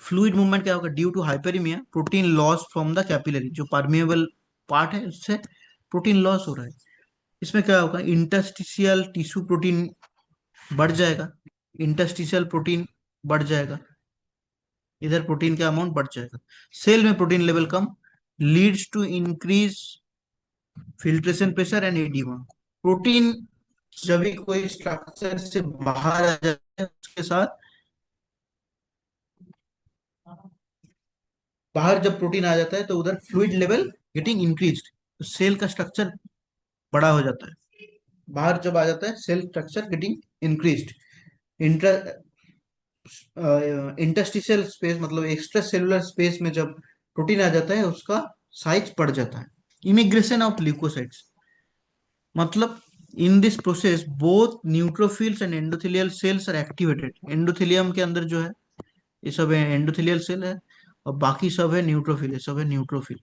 Fluid movement क्या होगा, due to hyperaemia, protein loss from the capillary, जो permeable part है उससे protein loss हो रहा है। इसमें क्या होगा, इंटरस्टिशियल टिश्यू प्रोटीन बढ़ जाएगा, इंटरस्टिशियल प्रोटीन बढ़ जाएगा, इधर प्रोटीन का अमाउंट बढ़ जाएगा। सेल में प्रोटीन लेवल कम, leads to increase filtration pressure and oedema. Protein जब भी कोई स्ट्रक्चर से बाहर आ जाता है उसके साथ, बाहर जब प्रोटीन आ जाता है तो उधर फ्लूइड लेवल गेटिंग इंक्रीज, तो सेल का स्ट्रक्चर बड़ा हो जाता है। बाहर जब आ जाता है cell structure getting increase, inter interstitial space मतलब एक्स्ट्रा सेलुलर स्पेस में जब प्रोटीन आ जाता है उसका साइज बढ़ जाता है। इमिग्रेशन ऑफ ल्यूकोसाइट्स, मतलब in this process both neutrophils and endothelial cells are activated. Endothelium के अंदर जो है ये सब है एंडोथेलियल सेल है, और बाकी सब है न्यूट्रोफिल, ये सब है neutrophil.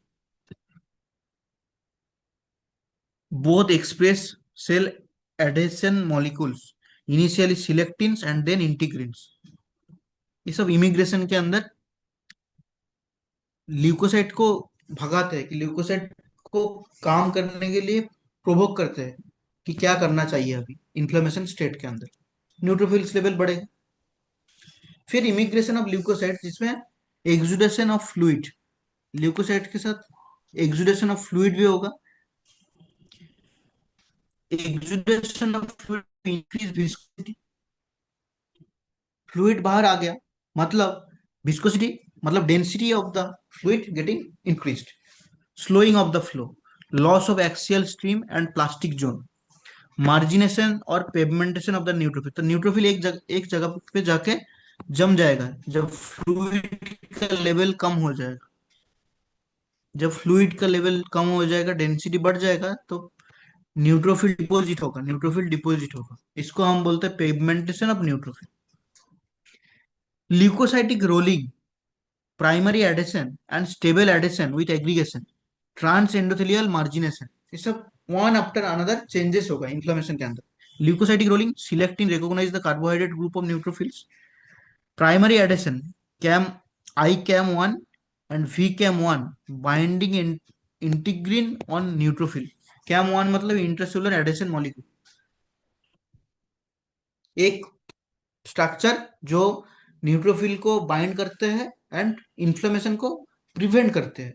Both express cell adhesion molecules, initially selectins and then integrins. ये सब इमिग्रेशन के अंदर ल्यूकोसाइट को भगाते हैं, कि ल्यूकोसाइट को काम करने के लिए प्रोवोक करते हैं कि क्या करना चाहिए अभी इन्फ्लेमेशन स्टेट के अंदर, न्यूट्रोफिल्स लेवल बढ़ेगा। फिर इमिग्रेशन ऑफ ल्यूकोसाइट जिसमें एक्सुडेशन ऑफ फ्लूइड, ल्यूकोसाइट के साथ एक्सुडेशन ऑफ फ्लूइड भी होगा। Exudation of fluid increase viscosity, fluid बाहर आ गया मतलब विस्कोसिटी मतलब density of the fluid getting increased, slowing of the flow, loss of axial stream and plastic zone, margination और पेगमेंटेशन of the neutrophil. तो neutrophil एक जगह पे जाके जम जाएगा जब फ्लूइड का लेवल कम हो जाएगा। जब फ्लूइड का लेवल कम हो जाएगा, डेंसिटी बढ़ जाएगा, तो न्यूट्रोफिल डिपोजिट होगा। इसको हम बोलते हैं pavementation of neutrophil. Leucocytic rolling, primary adhesion and stable adhesion with aggregation, transendothelial margination, ये सब वन आफ्टर अनदर चेंजेस होगा इन्फ्लेमेशन के अंदर। Leucocytic rolling, selecting recognize the carbohydrate group of neutrophils. Primary adhesion, CAM I CAM 1 and V CAM 1 binding integrin on neutrophil. CAM 1 मतलब intracellular adhesion molecule, एक structure जो neutrophil को bind करते हैं and inflammation को prevent करते हैं।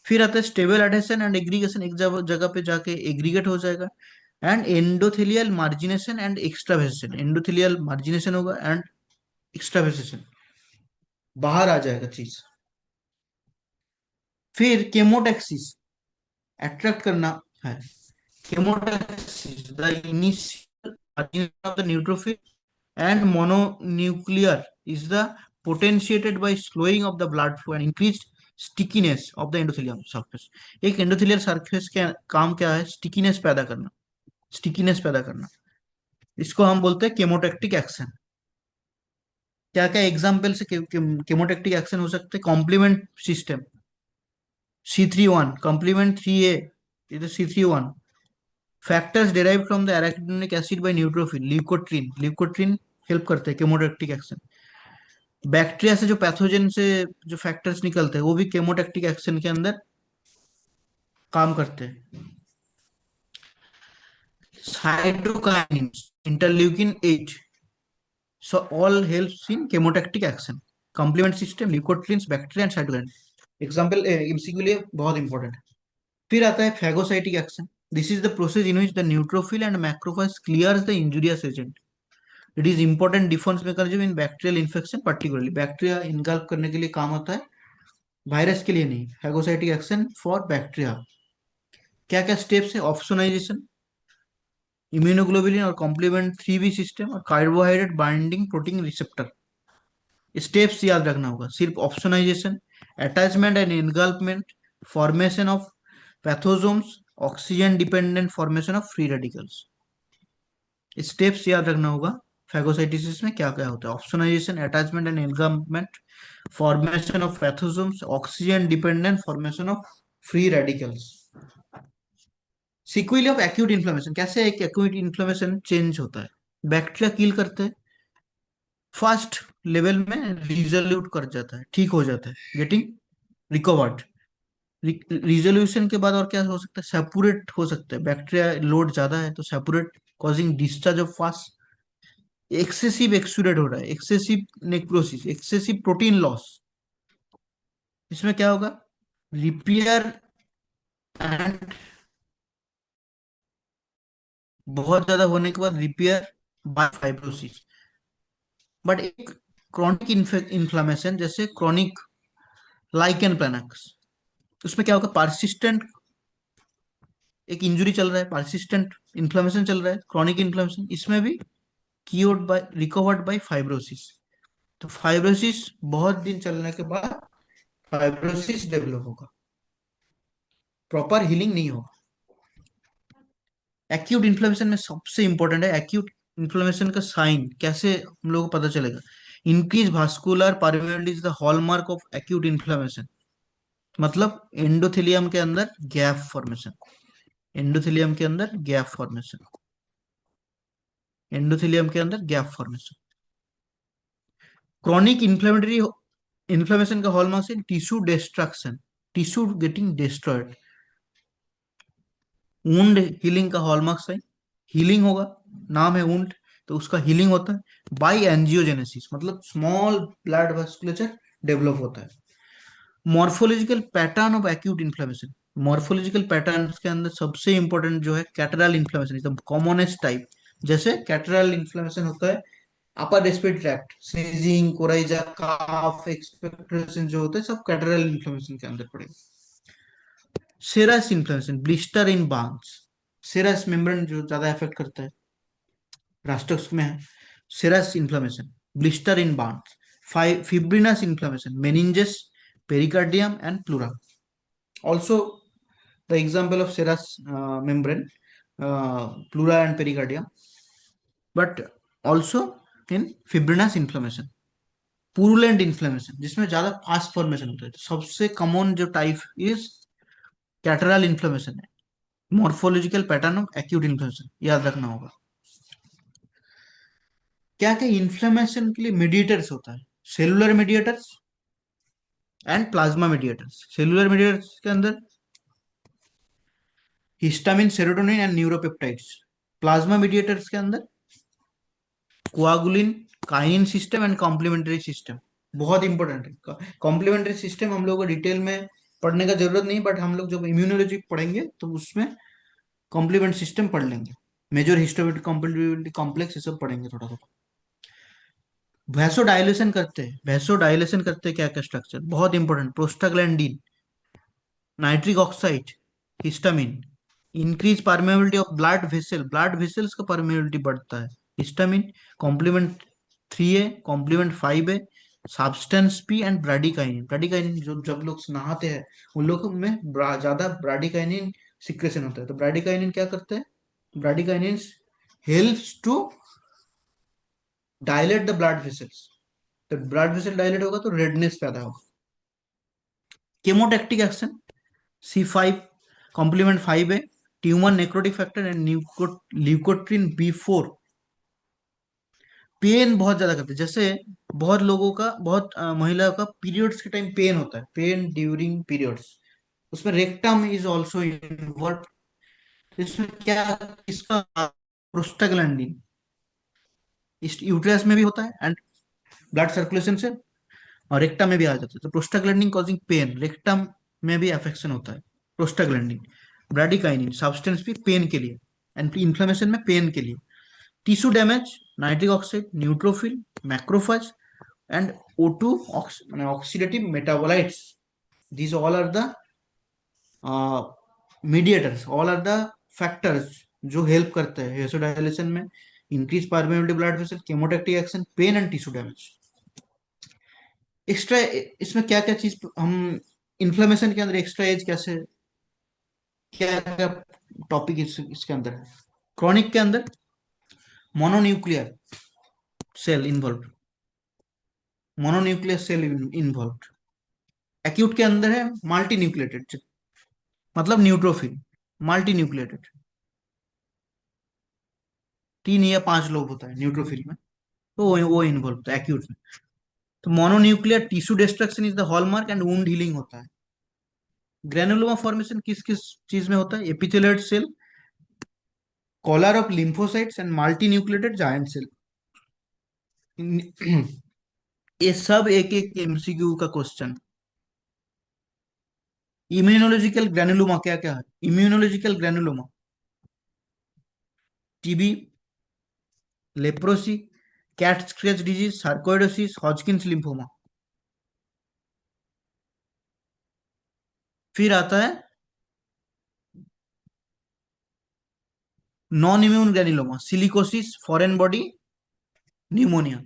फिर आता है स्टेबल एडहेशन एंड एग्रीगेशन, एक जगह जगह पे जाके एग्रीगेट हो जाएगा। And endothelial margination and extravasation, endothelial margination होगा एंड एक्सट्रावेसेशन, बाहर आ जाएगा चीज। फिर केमोटैक्सिस, अट्रैक्ट करना है। Chemotaxis the initial margination of the neutrophil and mononuclear is the potentiated by slowing of the blood flow and increased stickiness of the endothelium surface। एक endothelial surface का काम क्या है? स्टिकीनेस पैदा करना, स्टिकीनेस पैदा करना। इसको हम बोलते हैं केमोटैक्टिक एक्शन। क्या क्या एग्जाम्पल से केमोटैक्टिक एक्शन हो सकते हैं? Complement system, C3-1, complement 3A, is C3-1। Factors derived from the arachidonic acid by neutrophil, leukotriene, leukotriene help करते हैं केमोटैक्टिक एक्शन। बैक्टीरिया से जो पैथोजन से जो फैक्टर्स निकलते हैं वो भी केमोटैक्टिक एक्शन के अंदर काम करते हैं। Cytokinins, interleukin 8, so all helps in chemotactic action। complement system, leukotrienes, bacteria and cytokine. Example MCQ के लिए बहुत इंपॉर्टेंट है। फिर आता है phagocytic action. This is the process in which the neutrophil and macrophage clears the injurious agent. It is important defence mechanism in bacterial infection, particularly bacteria engulf करने के लिए काम आता है, वायरस के लिए नहीं। Phagocytic action for bacteria. क्या क्या स्टेप्स है? ऑप्सोनाइजेशन, इम्यूनोग्लोबुलिन और कॉम्प्लीमेंट 3B सिस्टम और carbohydrate binding protein receptor. Steps याद रखना होगा सिर्फ। Opsonization, attachment and engulfment, formation of phagosomes, oxygen dependent formation of free radicals. Steps याद रखना होगा। फैगोसाइटिस में क्या क्या होता है? Opsonization, attachment and engulfment, formation of phagosomes, oxygen dependent formation of free radicals. Sequel of acute inflammation, कैसे एक एक्यूट इन्फ्लेमेशन चेंज होता है? बैक्टीरिया किल करते हैं, फर्स्ट लेवल में रिजोल्यूट कर जाता है, ठीक हो जाता है, गेटिंग रिकवर्ड। रिजोल्यूशन के बाद और क्या हो सकता है? सेपुरेट हो सकता है, बैक्टीरिया लोड ज्यादा है तो suppurate, causing discharge of fast. Excessive exudate हो रहा है, excessive necrosis, excessive protein loss. इसमें क्या होगा? रिपेयर एंड बहुत ज्यादा होने के बाद रिपेयर बाय फाइब्रोसिस। बट एक क्रॉनिक इन्फ्लामेशन जैसे क्रॉनिक लाइकेन प्लैनक्स, उसमें क्या होगा? पार्सिस्टेंट एक इंजुरी चल रहा है, पार्सिस्टेंट इन्फ्लामेशन चल रहा है, क्रॉनिक इन्फ्लामेशन, इसमें भी cured by, recovered by fibrosis. तो फाइब्रोसिस बहुत दिन चलने के बाद फाइब्रोसिस डेवलप होगा, प्रॉपर हीलिंग नहीं होगा। एक्यूट इन्फ्लेमेशन में सबसे इंपॉर्टेंट है एक्यूट इन्फ्लेमेशन का साइन कैसे हम लोगों को पता चलेगा? Increase vascular permeability is the hallmark of acute inflammation. मतलब एंडोथेलियम के अंदर गैप फॉर्मेशन, एंडोथेलियम के अंदर गैप फॉर्मेशन, एंडोथेलियम के अंदर gap formation. Chronic inflammatory inflammation का हॉलमार्क है tissue destruction, tissue getting destroyed. Wound healing का हॉलमार्क है हीलिंग होगा, नाम है वुंड तो उसका हीलिंग होता है। बाई एंजियोजेनेसिस मतलब स्मॉल ब्लड वेस्कुलेचर डेवलप होता है। Morphological pattern of acute inflammation, morphological pattern के अंदर सबसे इंपॉर्टेंट जो है catarrhal inflammation, is the commonest type. जैसे कैटरल इन्फ्लेमेशन होता है upper respiratory tract, sneezing, coryza, काफ, एक्सपेक्टोरेशन जो होता है सब कैटरल इन्फ्लेमेशन के अंदर पड़ेगा। Serous inflammation, blister in burns, serous membrane जो ज्यादा इफेक्ट करता है, रास्टक्स में है। Serous inflammation, blister in burns. Fibrinous inflammation, meninges, pericardium and pleura. Also the example of serous membrane, pleura and pericardium, but also in fibrinous inflammation, purulent inflammation जिसमें ज्यादा fast formation होता है। तो सबसे कॉमन जो टाइप इज कैटरल इन्फ्लेमेशन है। Morphological pattern of acute inflammation याद रखना होगा। क्या क्या इन्फ्लेमेशन के लिए मीडिएटर्स होता है? Cellular mediators and plasma mediators. Cellular mediators के अंदर histamine, serotonin and neuropeptides. Plasma mediators के अंदर coagulation, kinin system and complementary system. बहुत इंपॉर्टेंट है। कॉम्प्लीमेंट्री सिस्टम हम लोग को डिटेल में पढ़ने का जरूरत नहीं, बट हम लोग जब इम्यूनोलॉजी पढ़ेंगे तो उसमें कॉम्प्लीमेंट सिस्टम पढ़ लेंगे। मेजर हिस्टोबिट कॉम्प्लीमेंट्री कॉम्प्लेक्स ये सब पढ़ेंगे थोड़ा थोड़ा। वैसोडाइलेशन करते क्या क्या स्ट्रक्चर, बहुत important. Prostaglandin, nitric oxide, histamine. Increase permeability of blood vessels का परमेबिलिटी बढ़ता है, histamine. Complement 3A, complement 5A, substance P and bradykinin. Bradykinin जो जब लोग नहाते हैं उन लोगों में ज्यादा ब्राडिकाइनिन सिक्रेशन होता है। तो ब्राडिकाइनिन क्या करते हैं? Bradykinin helps to dilate the blood vessels. तो ब्लड वेसल डायलेट होगा तो रेडनेस पैदा होगा। Chemotactic action, C5, complement 5A, tumour necrotic factor and leukotriene B4। Pain बहुत ज्यादा करते हैं, जैसे बहुत लोगों का, बहुत महिलाओं का पीरियड्स के टाइम पेन होता है, पेन ड्यूरिंग पीरियड्स, उसमें रेक्टम इज ऑल्सो इन्वॉल्व। इसमें क्या, इसका प्रोस्टाग्लैंडिन इस यूट्रस में भी होता है एंड ब्लड सर्कुलेशन से और रेक्टम में भी आ जाता है। तो प्रोस्टाग्लैंडिन कॉजिंग पेन, रेक्टम में भी अफेक्शन होता है। प्रोस्टाग्लैंडिन, ब्राडिकाइनिन सब्सटेंस भी पेन के लिए एंड इन्फ्लेमेशन में पेन के लिए। Tissue damage, nitric oxide, neutrophil, macrophage and O2 oxidative metabolites. These all are the mediators, all are the factors जो हेल्प करते हैं वेसोडाइलेशन में। Increase permeability blood vessel, chemotactic action, pain and tissue damage. Extra इसमें क्या क्या चीज हम inflammation के अंदर एक्स्ट्रा एज कैसे, क्या क्या टॉपिक इसके अंदर है? क्रॉनिक के अंदर mononuclear cell involve, mononuclear cell involve. Acute के अंदर है मल्टी न्यूक्लिएटेड, मतलब न्यूट्रोफिल, मल्टी न्यूक्लिएटेड। 3 या 5 लोग होता है न्यूट्रोफिल में, तो वो इन्वॉल्व होता है एक्यूट में। तो mononuclear tissue destruction is the hallmark and wound healing होता है। ग्रेनुलोमा फॉर्मेशन किस किस चीज में होता है? Epithelial cell, collar of lymphocytes and multi nucleated giant cell. ये सब एक एक MCQ का क्वेश्चन। इम्यूनोलॉजिकल ग्रेनुलोमा क्या क्या है? Immunological granuloma, TB, leprosy, cat scratch disease, sarcoidosis, Hodgkin's lymphoma. फिर आता है non immune granuloma, silicosis, foreign body pneumonia.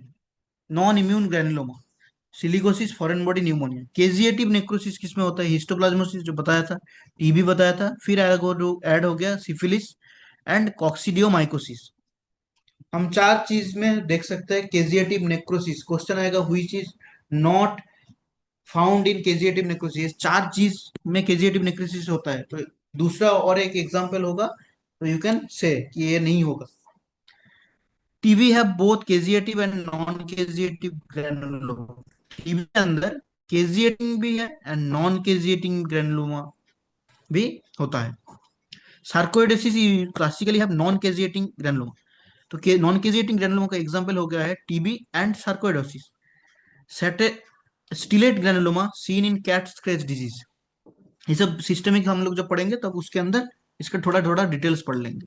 Non immune granuloma, silicosis, foreign body pneumonia. Caseative necrosis किसमें होता है? हिस्टोप्लाज्मोसिस जो बताया था, टीबी बताया था। फिर ऐड हो गया सिफिलिस एंड कॉक्सीडियोमाइकोसिस। हम 4 चीज में देख सकते हैं केजिएटिव नेक्रोसिस। क्वेश्चन आएगा which is not found in caseative necrosis. 4 चीज में केजिएटिव नेक्रोसिस होता है, तो दूसरा और एक एग्जांपल होगा, तो यू कैन से कि ये नहीं होगा। टीबी है both caseative and non caseative granuloma. TB के अंदर केजिएटिव भी है एंड नॉन केजिएटिव ग्रेनुलोमा भी होता है। Sarcoidosis classically have non caseative granuloma. तो नॉन केजिएटिव ग्रेनुलोमा का एग्जांपल हो गया है TB and sarcoidosis. Stellate granuloma seen in cat scratch disease. ये सब सिस्टमिक हम लोग जब पढ़ेंगे तब उसके अंदर इसका थोड़ा थोड़ा डिटेल्स पढ़ लेंगे।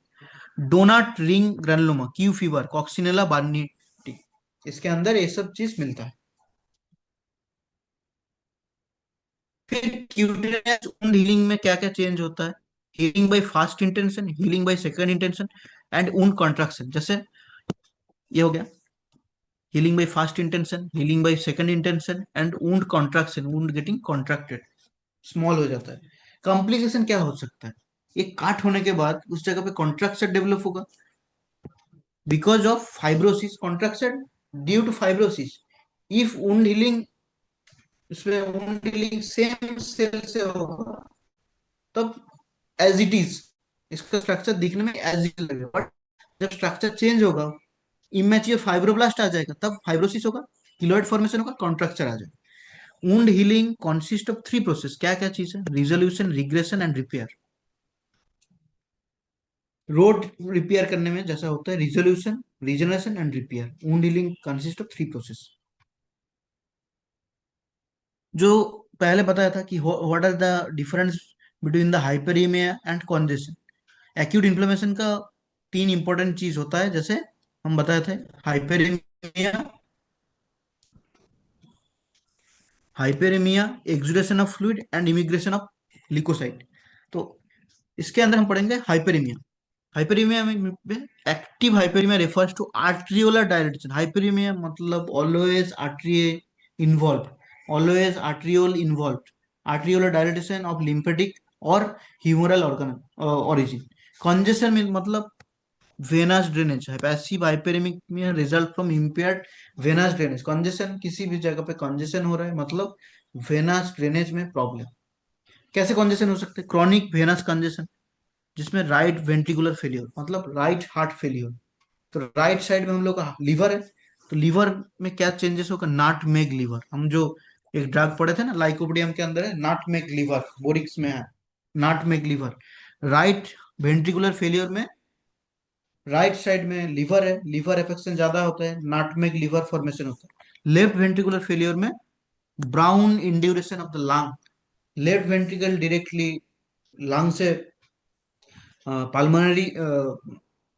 Doughnut ring granuloma, Q fever, Coxiella burnetii, इसके अंदर ये सब चीज मिलता है। फिर क्यूटेनियस वुंड हीलिंग में क्या क्या चेंज होता है? Healing by first intention, healing by second intention and wound contraction. जैसे ये हो गया healing by first intention, healing by second intention and wound contraction, wound getting contracted, small हो जाता है। कॉम्प्लिकेशन क्या हो सकता है? एक काट होने के बाद उस जगह पे कॉन्ट्रैक्शन डेवलप होगा because of fibrosis, contraction due to fibrosis. If wound healing, इसमें वुंड हीलिंग सेम सेल से होगा तब एज इट इज इसका स्ट्रक्चर दिखने में एज इट लगेगा, बट जब स्ट्रक्चर चेंज होगा, इमेच्योर फाइब्रोब्लास्ट आ जाएगा, तब फाइब्रोसिस होगा, किलोइड फॉर्मेशन होगा, कॉन्ट्रैक्चर आ जाएगा। Wound healing consist of 3 process. क्या क्या चीज है? Resolution, regression and repair. Road repair करने में जैसा होता है resolution, regeneration and repair. Wound healing consists of 3 process. जो पहले बताया था कि what are the difference between the hyperaemia and congestion. Acute inflammation का 3 इंपॉर्टेंट चीज होता है, जैसे हम बताए थे. Hyperaemia, hyperaemia, exudation of fluid and emigration of leucocyte. तो इसके अंदर हम पढ़ेंगे हाइपरेमिया. हाइपरेमिया में active hyperaemia refers to arteriolar dilatation. Hyperaemia मतलब always artery involve, always arteriole involve, arteriolar dilatation of lymphatic और ह्यूमरल ऑर्गन ऑरिजिन. कंजेशन में मतलब वेनस ड्रेनेज है. पैसिव हाइपरेमिक में result from impaired venous drainage. Congestion, किसी भी जगह पे कंजेशन हो रहा है मतलब वेनस ड्रेनेज में प्रॉब्लम. कैसे कंजेशन हो सकते हैं? क्रॉनिक वेनस कंजेशन, जिसमें राइट वेंट्रिकुलर फेलियर मतलब राइट हार्ट फेलियर. तो राइट साइड में हम लोग का लीवर है, तो लीवर में क्या चेंजेस होगा? नाटमेग लीवर. हम जो एक ड्रग पढ़े थे ना, लाइकोपोडियम के अंदर है नाटमेग लीवर, बोरिक्स में है nutmeg liver. Right ventricular failure में राइट साइड में लीवर है, लीवर एफेक्शन ज्यादा होता है, नाटमेग लीवर फॉर्मेशन होता है. लेफ्ट वेंट्रिकुलर फेलियर में brown induration of the lung. Left ventricle directly lung से पल्मोनरी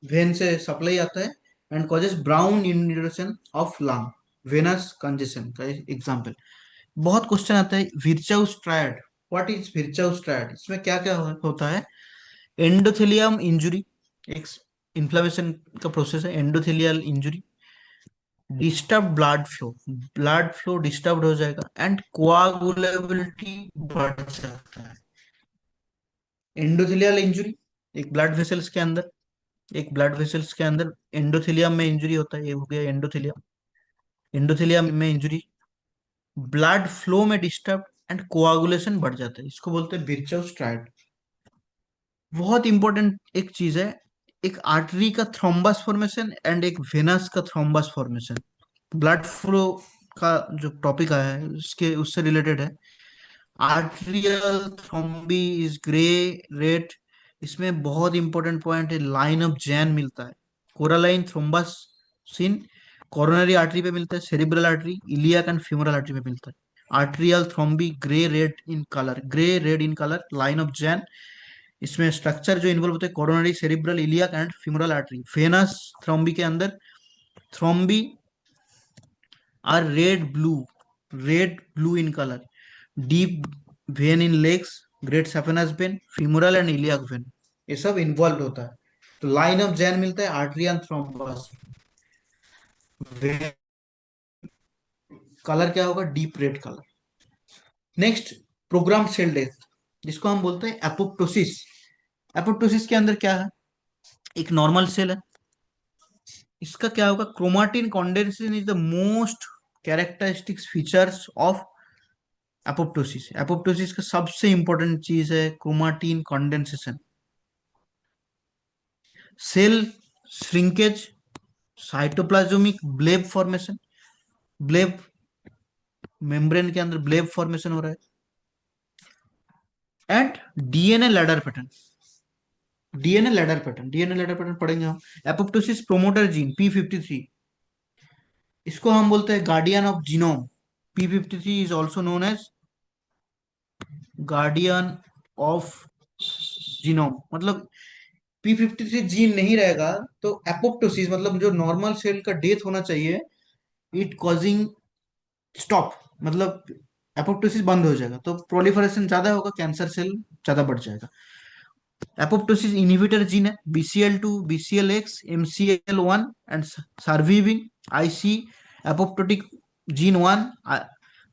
वेन से सप्लाई आता है and causes brown induration of lung. Venous congestion का एग्जांपल. बहुत क्वेश्चन आता है विर्चाउ स्ट्रायड. What is विर्चाउ स्ट्रायड? इसमें क्या क्या होता है? एंडोथेलियम इंजुरी, एक इन्फ्लेमेशन का प्रोसेस है. Endothelial injury, disturb blood flow, blood flow disturb हो जाएगा एंड कोआगुलेबिलिटी बढ़ सकता है. एंडोथेलियल इंजुरी, एक ब्लड वेसल्स के अंदर, एक ब्लड वेसल्स के अंदर एंडोथेलियम में इंजुरी होता है. ये हो गया एंडोथेलियम. एंडोथेलियम में इंजुरी, ब्लड फ्लो में डिस्टर्ब एंड कोआगुलेशन बढ़ जाता है. इसको बोलते हैं बिरचॉफ स्ट्राइड. बहुत इंपॉर्टेंट एक चीज है, एक आर्टरी का थ्रोम्बस फॉर्मेशन एंड एक वेनस का थ्रोम्बस फॉर्मेशन. ब्लड फ्लो का जो टॉपिक आया है उसके उससे रिलेटेड है. Arterial thrombi is grey red. इसमें बहुत इंपॉर्टेंट पॉइंट है, लाइन ऑफ जैन मिलता है. कोरालाइन थ्रोम्बस सिन कोरोनरी आर्टरी पे मिलता है, cerebral artery, iliac and femoral artery पे मिलता है. Arterial thrombi grey red in colour, grey red in colour, line of Jain. इसमें स्ट्रक्चर जो इन्वॉल्व होते हैं coronary, cerebral, iliac and femoral artery. Venous thrombi के अंदर thrombi are red blue in colour. Deep vein in legs, great saphenous vein, femoral and iliac vein, ये सब involve होता है. तो लाइन ऑफ जैन मिलता है आर्टरी एंड थ्रोम्बस. कलर क्या होगा? Deep red colour. Next, programme cell death, जिसको हम बोलते हैं एपोप्टोसिस. एपोप्टोसिस के अंदर क्या है? एक नॉर्मल सेल है. इसका क्या होगा? Chromatin condensation is the most characteristic features of apoptosis. Apoptosis का सबसे इंपॉर्टेंट चीज है chromatin condensation. Cell shrinkage, cytoplasmic bleb formation, bleb membrane के अंदर ब्लेब फॉर्मेशन हो रहा है, and DNA ladder pattern. DNA ladder pattern पढ़ेंगे हम. एपोप्टोसिस प्रोमोटर जीन P53, इसको हम बोलते हैं guardian of genome. P53 is also known as guardian of genome. मतलब P53 जीन नहीं रहेगा तो एपोप्टोसिस मतलब जो नॉर्मल सेल का डेथ होना चाहिए, इट कॉजिंग स्टॉप, मतलब एपोप्टोसिस बंद हो जाएगा, तो प्रोलिफरेशन ज्यादा होगा, कैंसर सेल ज्यादा बढ़ जाएगा. एपोप्टोसिस इनहिबिटर जीन है BCL2, BCLX, MCL1 and survivin, IC apoptotic gene 1,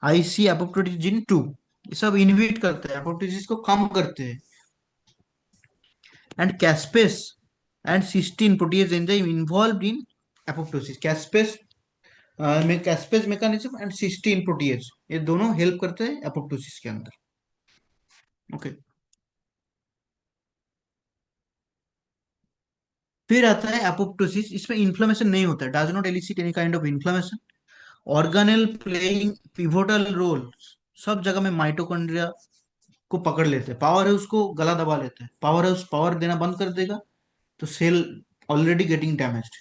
IC apoptotic gene 2. ये सब इनहिबिट करते हैं, एपोप्टोसिस को कम करते हैं. And caspase and cysteine protease enzyme involve in apoptosis. Caspase mechanism and cysteine protease, ये दोनों हेल्प करते हैं एपोप्टोसिस के अंदर. ओके. फिर आता है एपोप्टोसिस. इसमें इन्फ्लेमेशन नहीं होता है, does not elicit any kind of inflammation. Organelle playing pivotal role. सब जगह में माइटोकॉन्ड्रिया को पकड़ लेते हैं, पावर हाउस को गला दबा लेते हैं. पावर हाउस पावर देना बंद कर देगा तो cell already getting damaged.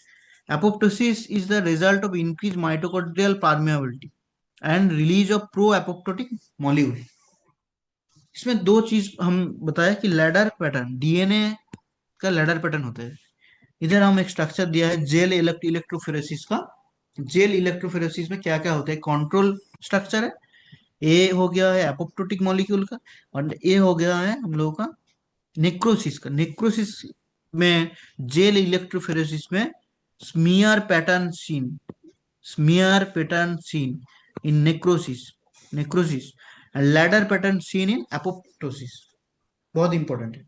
Apoptosis is the result of increase mitochondrial permeability and release of pro apoptotic molecule. इसमें दो चीज हम बताया कि लैडर पैटर्न, डीएनए का लैडर पैटर्न होता है। इधर हम एक स्ट्रक्चर दिया है जेल इलेक्ट्रोफोरेसिस का। जेल इलेक्ट्रोफोरेसिस में क्या क्या होता है, कंट्रोल स्ट्रक्चर है, ए हो गया है एपोप्टोटिक मॉलिक्यूल का, और ए हो गया है हम लोगों का नेक्रोसिस का। नेक्रोसिस में जेल इलेक्ट्रोफोरेसिस में smear pattern seen, smear pattern seen in necrosis and ladder pattern seen in apoptosis. बहुत इंपॉर्टेंट है,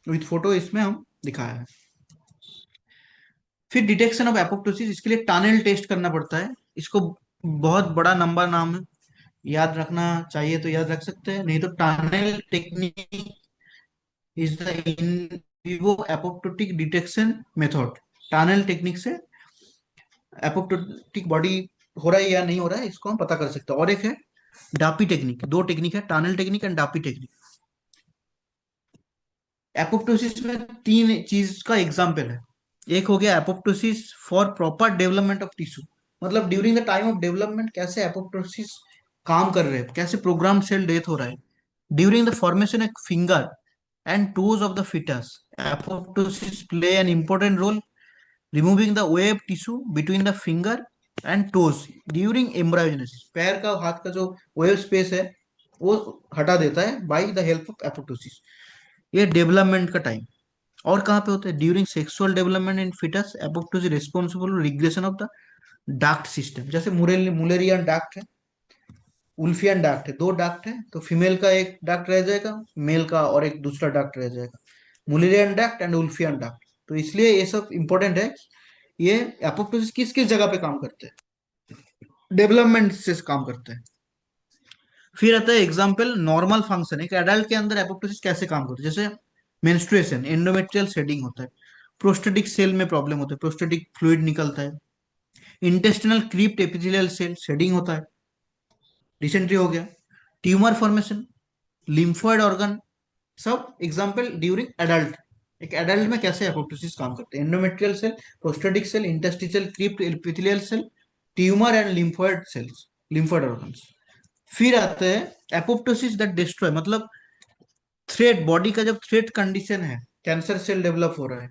विथ फोटो इसमें हम दिखाया है। फिर डिटेक्शन ऑफ एपोप्टोसिस, इसके लिए टनल टेस्ट करना पड़ता है। इसको बहुत बड़ा नंबर नाम है, याद रखना चाहिए तो याद रख सकते हैं, नहीं तो tunnel technique is the in vivo apoptotic detection method. Tunnel technique से एपोप्टोटिक बॉडी हो रहा है या नहीं हो रहा है इसको हम पता कर सकते हैं। और एक है डापी टेक्निक, दो टेक्निक है, TUNEL technique and DAPI technique. Apoptosis में तीन चीज का एग्जाम्पल है। एक हो गया apoptosis for proper development of tissue, मतलब during the time of development कैसे एपोप्टोसिस काम कर रहे हैं, कैसे प्रोग्राम सेल डेथ हो रहा है। During the formation of finger and toes of the foetus, apoptosis play an important role removing the web tissue between the finger and toes during embryogenesis. पैर का, हाथ का जो वेब स्पेस है वो हटा देता है by the help of apoptosis. ये डेवलपमेंट का टाइम। और कहाँ पे होता है, during sexual development in foetus, apoptosis responsible regression of the duct system. जैसे मुलेरियन डाक्ट है, उल्फियन डाक्ट है, दो डाक्ट है, तो फीमेल का एक डाक्ट रह जाएगा, मेल का और एक दूसरा डाक्ट रह जाएगा, मुलेरियन डाक्ट एंड उल्फियन डाक्ट। तो इसलिए ये सब इंपॉर्टेंट है। ये एपोप्टोसिस किस किस जगह पे काम करते हैं, डेवलपमेंट से काम करते हैं। फिर आता है एग्जाम्पल नॉर्मल फंक्शन, एक एडल्ट के अंदर एपोप्टोसिस कैसे काम करता है। जैसे मेंस्ट्रुएशन, एंडोमेट्रियल शेडिंग होता है, प्रोस्टेटिक सेल में प्रॉब्लम होता है, प्रोस्टेटिक फ्लूइड निकलता है, intestinal crypt epithelial cell shedding होता है, डिसेंट्री हो गया, ट्यूमर फॉर्मेशन, लिम्फोइड ऑर्गन, सब एग्जाम्पल ड्यूरिंग एडल्ट। एक एडल्ट में कैसे एपोप्टोसिस काम करते हैं, endometrial cell, prostatic cell, interstitial crypt epithelial cell, tumour and lymphoid cells, lymphoid organs. फिर आते हैं एपोप्टोसिस दैट डिस्ट्रॉय, मतलब थ्रेट, बॉडी का जब थ्रेट कंडीशन है, कैंसर सेल डेवलप हो रहा है,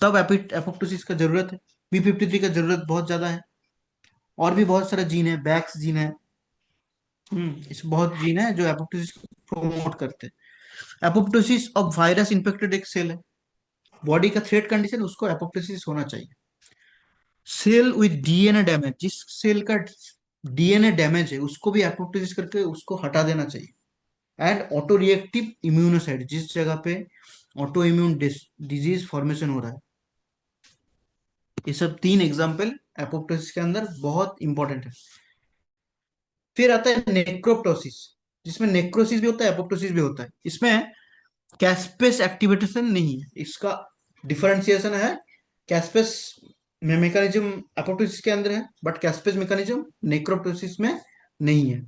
तब एपोप्टोसिस का जरूरत है। P53 का जरूरत बहुत ज्यादा है। और भी बहुत सारा जीन है, बैक्स जीन है, इस बहुत जीन है जो एपोप्टोसिस को प्रोमोट करते हैं। एपोप्टोसिस ऑफ वायरस इन्फेक्टेड एक सेल है, बॉडी का थ्रेट कंडीशन, उसको एपोप्टोसिस होना चाहिए। सेल विद डीएनए डैमेज, जिस सेल का डीएनए डैमेज है उसको भी एपोप्टोसिस करके उसको हटा देना चाहिए। एंड ऑटो रिएक्टिव इम्यूनोसाइट, जिस जगह पे ऑटो इम्यून डिजीज फॉर्मेशन हो रहा है। ये सब तीन एग्जाम्पल एपोप्टोसिस के अंदर बहुत इंपॉर्टेंट है। फिर आता है नेक्रोप्टोसिस, जिसमें नेक्रोसिस भी होता है, एपोप्टोसिस भी होता है। इसमें कैस्पेस एक्टिवेशन नहीं है, इसका डिफरेंशिएशन है। कैस्पेस में मैकेनिज्म एपोप्टोसिस के अंदर है, बट कैस्पेस मैकेनिज्म नेक्रोप्टोसिस में नहीं है।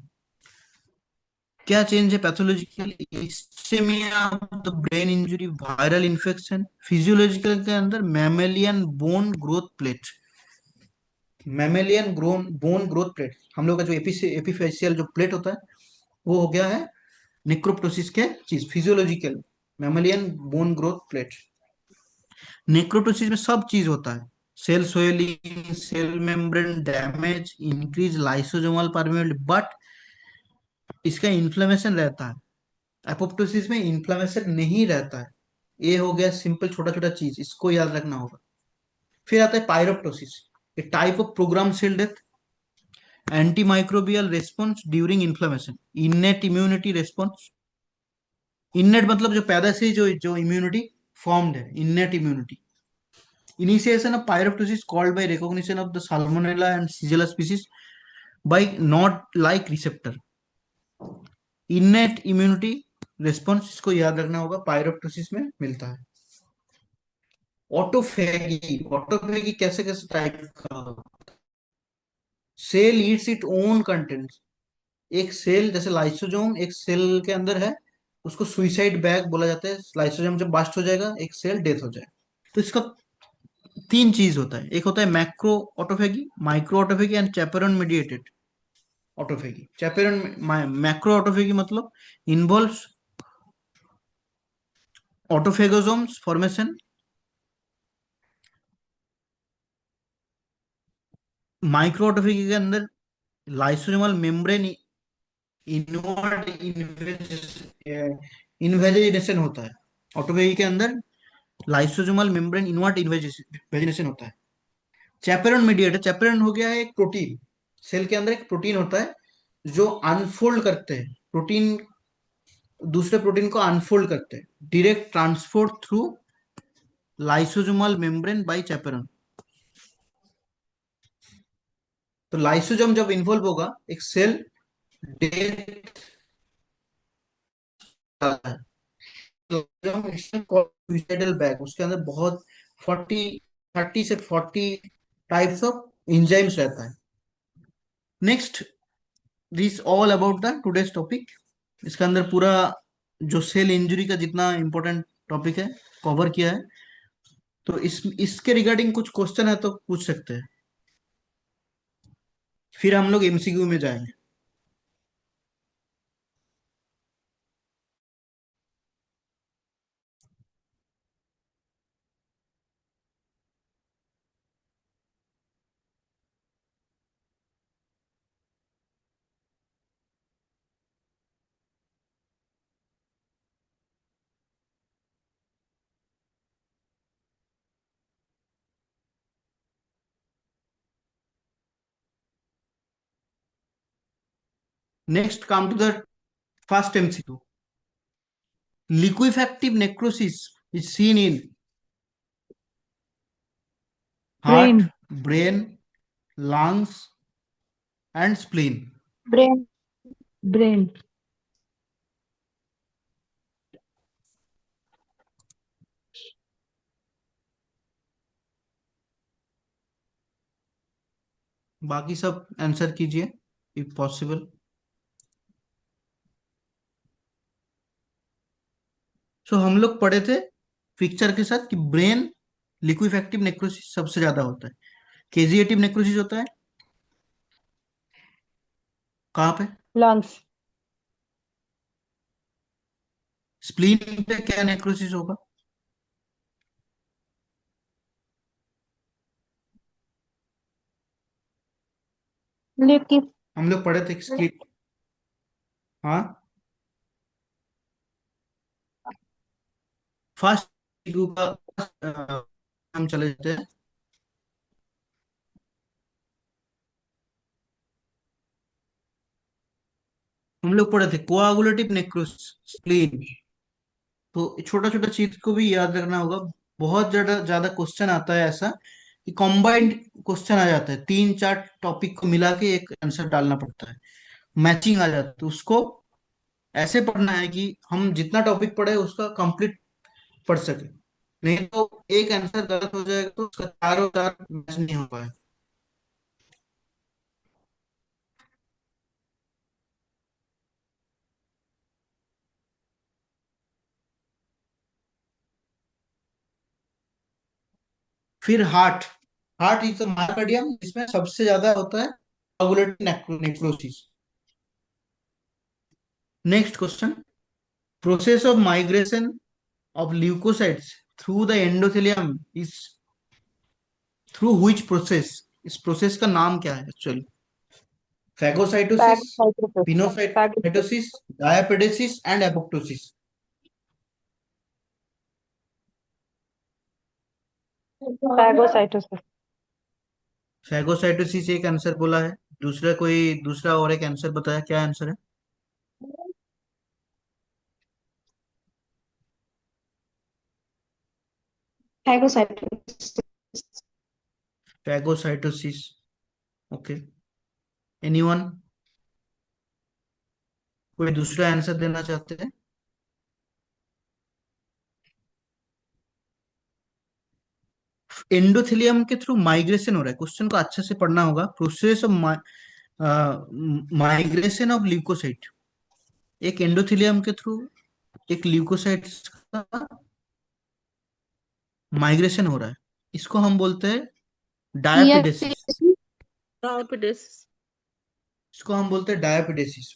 क्या चेंज है, pathological ischaemia of the brain injury, viral infection. Physiological के अंदर mammalian bone growth plate, mammalian bone growth plate, हम लोग का जो एपिफेशियल जो प्लेट होता है वो हो गया है नेक्रोप्टोसिस के चीज। Physiological mammalian bone growth plate. Necroptosis में सब चीज होता है, cell swelling, cell membrane damage, increase lysosomal permeability, but इसका इन्फ्लेमेशन रहता है। एपोप्टोसिस में इन्फ्लेमेशन नहीं रहता है। ये हो गया सिंपल छोटा छोटा चीज, इसको याद रखना होगा। फिर आता है pyroptosis, a type of program cell death, anti microbial response during inflammation, innate immunity response. Innate मतलब जो पैदा से ही जो जो इम्यूनिटी फॉर्म्ड है, innate immunity. Initiation of pyroptosis called by recognition of the Salmonella and Shigella species by Nod like receptor. Innate immunity response, इसको याद रखना होगा, पायरोप्टोसिस में मिलता है। ऑटोफेगी, ऑटोफेगी कैसे कैसे टाइप का, cell eats it own content. एक सेल जैसे लाइसोजोम एक सेल के अंदर है, उसको सुइसाइड बैग बोला जाता है। लाइसोजोम जब बास्ट हो जाएगा एक सेल डेथ हो जाए, तो इसका, तीन चीज होता है, एक होता है macro autophagy, micro autophagy and चैपेरन mediated autophagy. चैपेरन macro autophagy मतलब इन्वॉल्व्स ऑटोफेगोसोम्स फॉर्मेशन। माइक्रो ऑटोफेगी के अंदर लाइसोसोमल मेम्ब्रेन इनवर्ड इन्वेजिनेशन होता है। ऑटोफेगी के अंदर लाइसोसोमल मेम्ब्रेन इनवर्ट इन्वेजिनेशन होता है। चैपेरन मीडिएटर, चैपेरन हो गया है एक प्रोटीन, सेल के अंदर एक प्रोटीन होता है जो अनफोल्ड करते हैं, प्रोटीन दूसरे प्रोटीन को अनफोल्ड करते हैं, direct transport through lysosomal membrane by चैपेरन। तो लाइसोसोम जब इन्वॉल्व होगा एक सेल डेथ है, तो सुइसाइडल बैग, उसके अंदर बहुत 30 से 40 टाइप्स ऑफ एंजाइम्स रहता है। Next, this all about the today's topic. इसके अंदर पूरा जो सेल इंजरी का जितना इंपॉर्टेंट टॉपिक है कवर किया है। तो इसके रिगार्डिंग कुछ क्वेश्चन है तो पूछ सकते हैं, फिर हम लोग एमसीक्यू में जाएंगे। Next come to the first MCQ. Liquefactive necrosis is seen in heart, Brain, brain, lungs, and spleen. Brain. brain, बाकी सब आंसर कीजिए इफ पॉसिबल। सो हम लोग पढ़े थे पिक्चर के साथ कि ब्रेन लिक्विफेक्टिव नेक्रोसिस सबसे ज्यादा होता है। केजिएटिव नेक्रोसिस होता है कहाँ पे? lungs, स्प्लीन पे क्या नेक्रोसिस होगा? Liquid. हम लोग पढ़े थे इसकी। हाँ, फर्स्ट ग्रुप का हम चले जाते हैं। हम लोग पढ़े थे कोआगुलेटिव नेक्रोसिस, स्प्लीन। तो छोटा छोटा चीज को भी याद रखना होगा। बहुत ज्यादा ज्यादा क्वेश्चन आता है ऐसा कि कॉम्बाइंड क्वेश्चन आ जाता है, तीन चार टॉपिक को मिला के एक आंसर डालना पड़ता है, मैचिंग आ जाता है। तो उसको ऐसे पढ़ना है कि हम जितना टॉपिक पढ़े उसका कंप्लीट पढ़ सके, नहीं तो एक आंसर गलत हो जाएगा तो उसका चारों चार मैच नहीं हो पाए। फिर heart, heart is the myocardium, जिसमें सबसे ज्यादा होता है coagulative necrosis. Next question, process of migration of leukocytes through the endothelium is through which process? इस प्रोसेस का नाम क्या है actually? Phagocytosis, phagocytosis, phagocytosis, pinocytosis, diapedesis and apoptosis. phagocytosis, phagocytosis एक आंसर बोला है, दूसरा कोई दूसरा और एक आंसर बताया, क्या आंसर है? Phagocytosis. फैगोसाइटोसिस। ओके, एनीवन कोई दूसरा आंसर देना चाहते हैं? एंडोथेलियम के थ्रू माइग्रेशन हो रहा है, क्वेश्चन को अच्छे से पढ़ना होगा। Process of migration of leukocyte, एक एंडोथेलियम के थ्रू एक ल्यूकोसाइट का माइग्रेशन हो रहा है। इसको हम बोलते हैं डायपिडेसिस। डायबिटीज। इसको हम बोलते हैं diapedesis.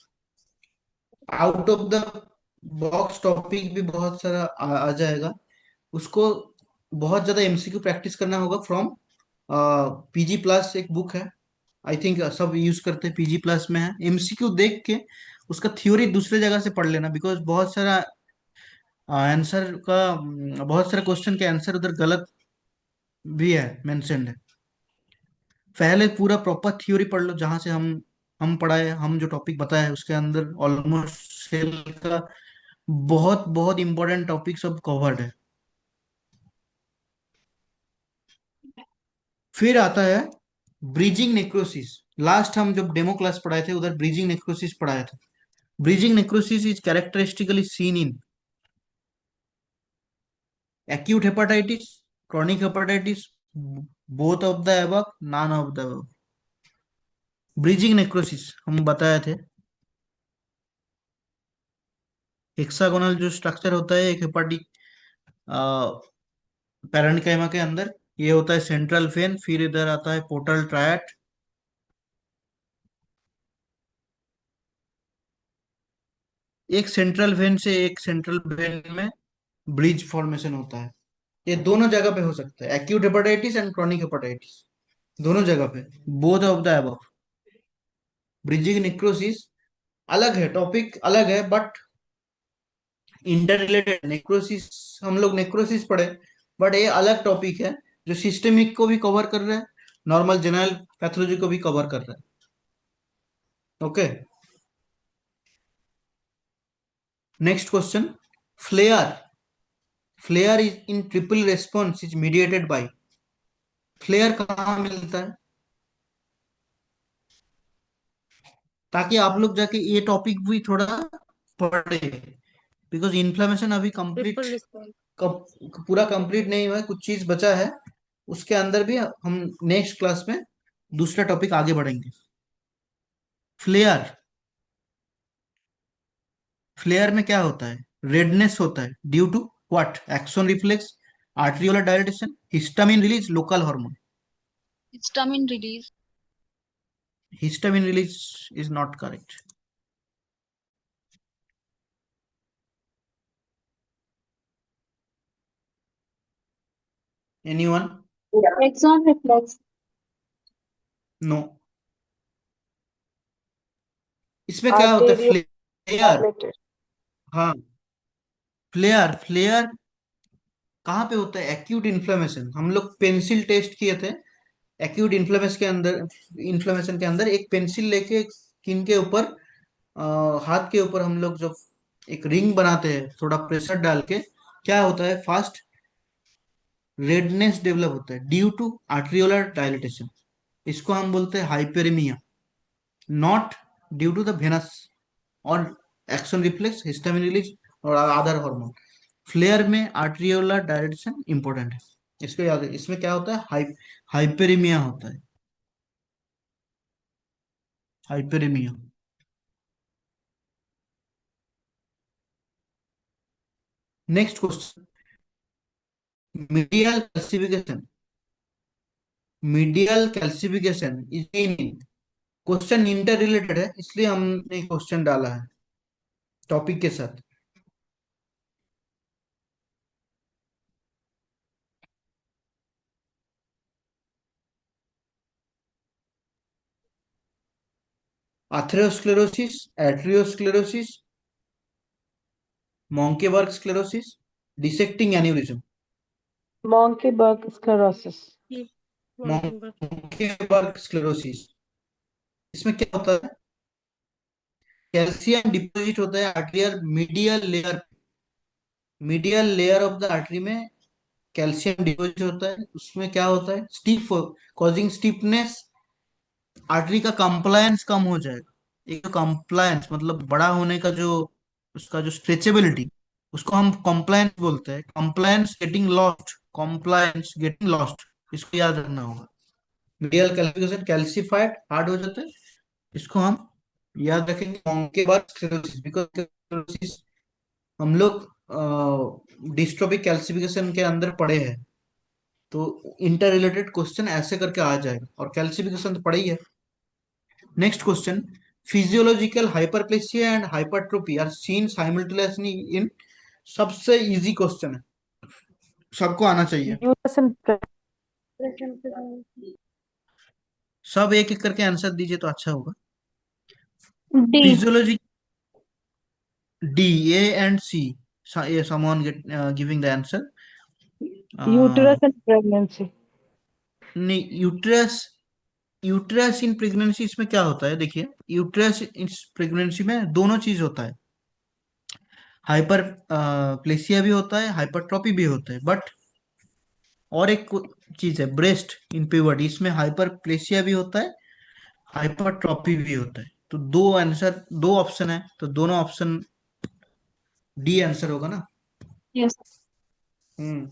Out of the box topic भी बहुत सारा आ जाएगा। उसको बहुत ज्यादा एमसीक्यू प्रैक्टिस करना होगा फ्रॉम पीजी प्लस, एक बुक है, आई थिंक सब यूज करते हैं, पीजी प्लस में है। एमसीक्यू देख के उसका थ्योरी दूसरे जगह से पढ़ लेना, बिकॉज बहुत सारा आंसर का बहुत सारे क्वेश्चन के आंसर उधर गलत भी है, मेंशन्ड है। पहले पूरा प्रॉपर थ्योरी पढ़ लो, जहां से हम पढ़ाए, हम जो टॉपिक बताया है उसके अंदर ऑलमोस्ट सेल का बहुत बहुत इंपॉर्टेंट टॉपिक सब कवर्ड है। फिर आता है ब्रीजिंग नेक्रोसिस। लास्ट हम जब डेमो क्लास पढ़ाए थे उधर ब्रीजिंग नेक्रोसिस पढ़ाया था। Bridging necrosis is characteristically seen in acute hepatitis, chronic hepatitis, both of the above, none of the above। Bridging necrosis हम बताए थे, हेक्सागोनल जो स्ट्रक्चर होता है एक हेपाटिक पैरेन्काइमा के अंदर, ये होता है सेंट्रल वेन, फिर इधर आता है पोर्टल ट्रायड, एक सेंट्रल वेन से एक सेंट्रल वेन में ब्रिज फॉर्मेशन होता है। ये दोनों जगह पे हो सकता है, acute hepatitis and chronic hepatitis, दोनों जगह पे, both of the above. Bridging necrosis अलग है, टॉपिक अलग है, बट इंटर रिलेटेड। नेक्रोसिस हम लोग नेक्रोसिस पढ़े, बट ये अलग टॉपिक है जो सिस्टेमिक को भी कवर कर रहा है, नॉर्मल जनरल पैथोलॉजी को भी कवर कर रहा है। Okay, next question, flare. Flare is in triple response is mediated by. Flare कहाँ मिलता है, ताकि आप लोग जाके ये टॉपिक भी थोड़ा पढ़े, बिकॉज इन्फ्लेमेशन अभी कंप्लीट ट्रिपल रिस्पॉन्स। पूरा कंप्लीट नहीं हुआ है, कुछ चीज बचा है। उसके अंदर भी हम नेक्स्ट क्लास में दूसरा टॉपिक आगे बढ़ेंगे। फ्लेयर, फ्लेयर में क्या होता है, रेडनेस होता है due to what, axon reflex, arteriolar dilatation, histamine release, local hormone. Histamine release. Histamine release is not correct. Anyone? Axon reflex. No. इसमें क्या होता है, फ्लेयर, Dilated. हाँ, फ्लेयर, फ्लेयर कहाँ पे होता है, एक्यूट इन्फ्लेमेशन। हम लोग पेंसिल टेस्ट किए थे, एक्यूट इन्फ्लेमेशन के अंदर एक पेंसिल लेके स्किन के ऊपर, हाथ के ऊपर हम लोग जब एक रिंग बनाते हैं थोड़ा प्रेशर डाल के, क्या होता है, फास्ट रेडनेस डेवलप होता है ड्यू टू आर्ट्रियोलर डायलिटेशन। इसको हम बोलते हैं hyperaemia, not due to the venous और एक्शन रिफ्लेक्स, हिस्टामिन रिलीज और अदर हार्मोन। फ्लेयर में आर्ट्रियोलर डायलिटेशन इंपॉर्टेंट है, इसको याद है। इसमें क्या होता है, हाइपेरेमिया होता है, hyperaemia. Next question, medial calcification. Medial calcification is in, question inter related है इसलिए हमने क्वेश्चन डाला है टॉपिक के साथ। atherosklerosis, arteriosclerosis, Monckeberg sclerosis, dissecting aneurysm। Monkeyberg sclerosis. Monckeberg sclerosis, इसमें क्या होता है, कैल्शियम डिपॉजिट होता है arterial medial layer of the artery में कैल्शियम डिपॉजिट होता है। उसमें क्या होता है, स्टिफ, कॉजिंग स्टिफनेस, आर्टरी का कंप्लायंस कम हो जाएगा। एक कंप्लायंस मतलब बड़ा होने का जो उसका जो स्ट्रेचेबिलिटी, उसको हम कंप्लायंस बोलते हैं। Compliance getting lost, compliance getting lost, इसको याद रखना होगा। मीडियल कैल्सिफिकेशन, कैल्सिफाइड हार्ड हो जाता है, इसको हम याद रखेंगे। मोंकेबर्ग स्क्लेरोसिस, बिकॉज स्क्लेरोसिस हम लोग डिस्ट्रोफिक कैल्सिफिकेशन के अंदर पढ़े हैं। तो इंटर रिलेटेड क्वेश्चन ऐसे करके आ जाएगा, और कैल्सिफिकेशन तो पढ़ा ही है। Next question, physiological hyperplasia and hypertrophy are seen simultaneously in, सबसे इजी क्वेश्चन है, सबको आना चाहिए। Uterus and सब एक एक करके आंसर दीजिए तो अच्छा होगा। D. Physiology, D, A and C, someone giving the answer. uterus and pregnancy. नहीं, यूट्रस, यूट्रस इन प्रेगनेंसी, इसमें क्या होता है देखिए, यूट्रस इन प्रेगनेंसी में दोनों चीज होता है, हाइपर प्लेसिया भी होता है, हाइपरट्रॉपी भी होता है, बट और एक चीज है ब्रेस्ट इन प्यूबर्टी, इसमें हाइपर प्लेसिया भी होता है, हाइपरट्रॉपी भी होता है। तो दो आंसर, दो ऑप्शन है, तो दोनों ऑप्शन डी आंसर होगा ना। Yes. हम्म।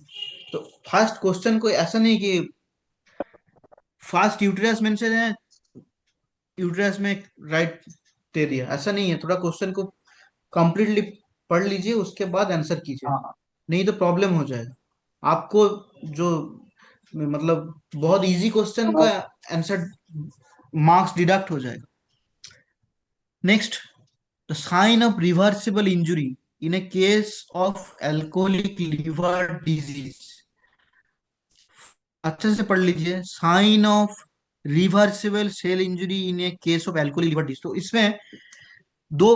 तो फर्स्ट क्वेश्चन कोई ऐसा नहीं कि फास्ट यूट्रस मेंशन है, यूट्रस में राइट दे दिया, ऐसा नहीं है। थोड़ा क्वेश्चन को कंप्लीटली पढ़ लीजिए, उसके बाद आंसर कीजिए, नहीं तो प्रॉब्लम हो जाएगा आपको। जो मतलब बहुत इजी क्वेश्चन का आंसर मार्क्स डिडक्ट हो जाएगा। Next, the sign of reversible injury in a case of alcoholic liver disease, अच्छे से पढ़ लीजिए, sign of reversible cell injury in a case of alcoholic liver disease. तो इसमें दो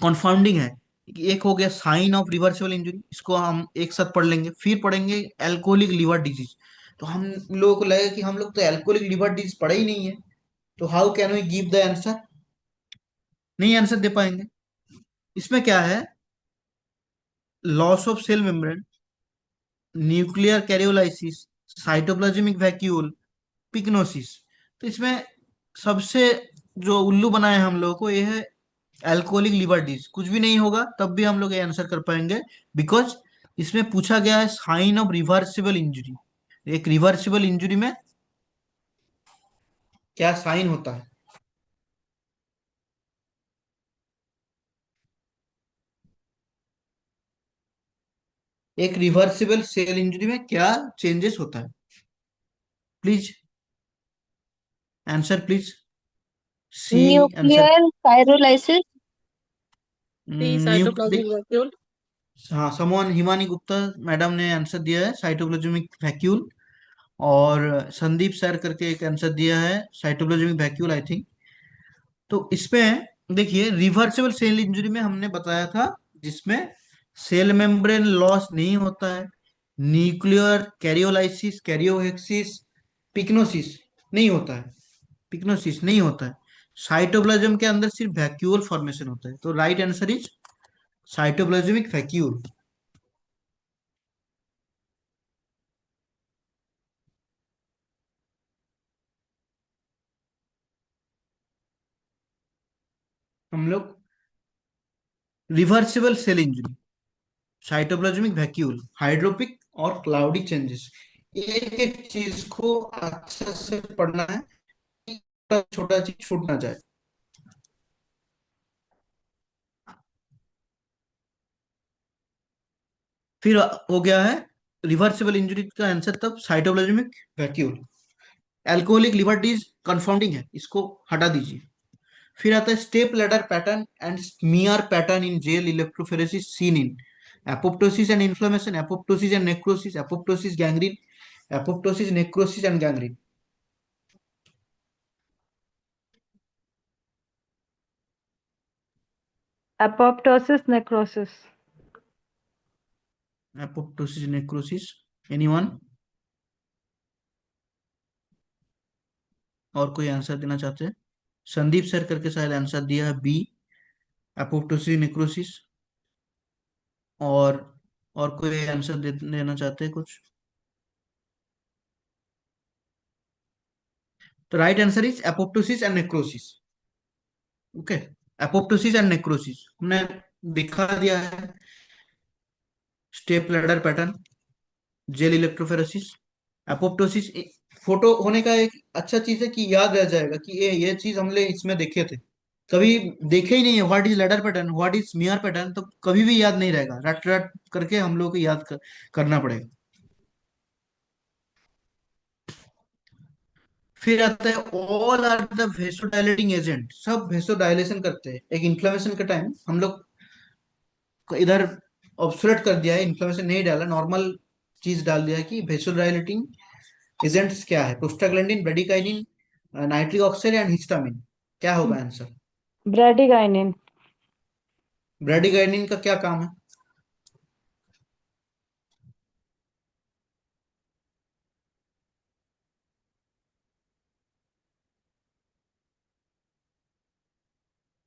कंफाउंडिंग है, एक हो गया साइन ऑफ रिवर्सिबल इंजरी, इसको हम एक साथ पढ़ लेंगे, फिर पढ़ेंगे एल्कोहलिक लिवर डिजीज। तो हम लोगों को लगेगा कि हम लोग तो एल्कोहलिक लिवर डिजीज पढ़े ही नहीं है, तो how can we give the answer, नहीं आंसर दे पाएंगे। इसमें क्या है, loss of cell membrane, nuclear karyolysis, cytoplasmic vacuole, pyknosis. तो इसमें सबसे जो उल्लू बनाए हम लोगों को ये है एल्कोहलिक लिवर डिजीज। कुछ भी नहीं होगा तब भी हम लोग ये आंसर कर पाएंगे, बिकॉज इसमें पूछा गया है साइन ऑफ रिवर्सिबल इंजरी। एक रिवर्सिबल इंजरी में क्या साइन होता है, एक रिवर्सिबल सेल इंजरी में क्या चेंजेस होता है, please answer, please see answer. Nuclear pyrolysis. The new, cytoplasmic vacuole. हाँ, समवन हिमानी गुप्ता मैडम ने आंसर दिया है साइटोप्लाज्मिक वैक्यूल, और संदीप सर करके एक आंसर दिया है साइटोप्लाज्मिक वैक्यूल आई थिंक। तो इसमें देखिए, रिवर्सिबल सेल इंजरी में हमने बताया था जिसमें सेल मेम्ब्रेन लॉस नहीं होता है, न्यूक्लियर कैरियोलाइसिस, कैरियोहेक्सिस, पिक्नोसिस नहीं होता है, पिक्नोसिस नहीं होता है, साइटोप्लाज्म के अंदर सिर्फ वैक्यूल फॉर्मेशन होता है। तो right answer is cytoplasmic vacuole. हम लोग reversible cell injury, cytoplasmic vacuole, hydropic और क्लाउडी चेंजेस, एक एक चीज को अच्छे से पढ़ना है, छोटा छोटा चीज छूट ना जाए। फिर हो गया है रिवर्सिबल इंजरी का आंसर, तब cytoplasmic vacuole. Alcoholic liver disease confounding है, इसको हटा दीजिए। फिर आता है step ladder pattern and smear pattern in gel electrophoresis seen in apoptosis and inflammation, apoptosis and necrosis, apoptosis gangrene, apoptosis necrosis and gangrene. Apoptosis, necrosis. Apoptosis necrosis, anyone? और कोई answer देना चाहते हैं? संदीप सर करके शायद आंसर दिया है B, apoptosis necrosis. और और कोई आंसर देना चाहते हैं कुछ? तो right answer is apoptosis and necrosis. Okay, apoptosis and necrosis हमने दिखा दिया है, step ladder pattern, gel electrophoresis, apoptosis. Photo होने का एक अच्छा चीज है कि याद रह जाएगा कि ये चीज हमने इसमें देखे थे, कभी देखे ही नहीं है what is ladder pattern, what is smear pattern, तो कभी भी याद नहीं रहेगा, रट रट करके हम लोग को याद करना पड़ेगा। फिर आता है ऑल आर द वेसोडाइलेटिंग एजेंट, सब वेसोडाइलेशन करते हैं। एक इन्फ्लेमेशन के टाइम हम लोग इधर ऑब्सोलेट कर दिया है, इन्फ्लेमेशन नहीं डाला, नॉर्मल चीज डाल दिया है कि वेसोडाइलेटिंग एजेंट्स क्या है, prostaglandin, bradykinin, nitric oxide and histamine. क्या होगा आंसर? Bradykinin. ब्रेडिकाइनिन का क्या काम है?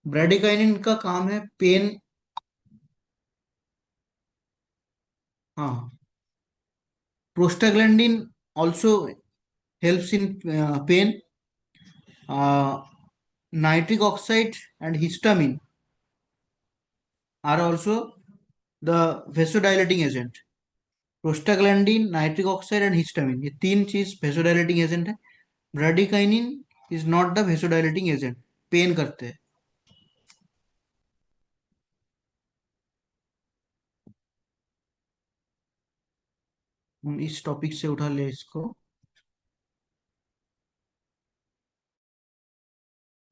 ब्रेडिकाइनिन का काम है पेन, हाँ। Prostaglandin also helps in pen, nitric oxide and histamine are also the vasodilating agent. Prostaglandin, nitric oxide and histamine, ये तीन चीज vasodilating agent है। Bradykinin is not the vasodilating agent, pain करते हैं। हम इस टॉपिक से उठा ले इसको।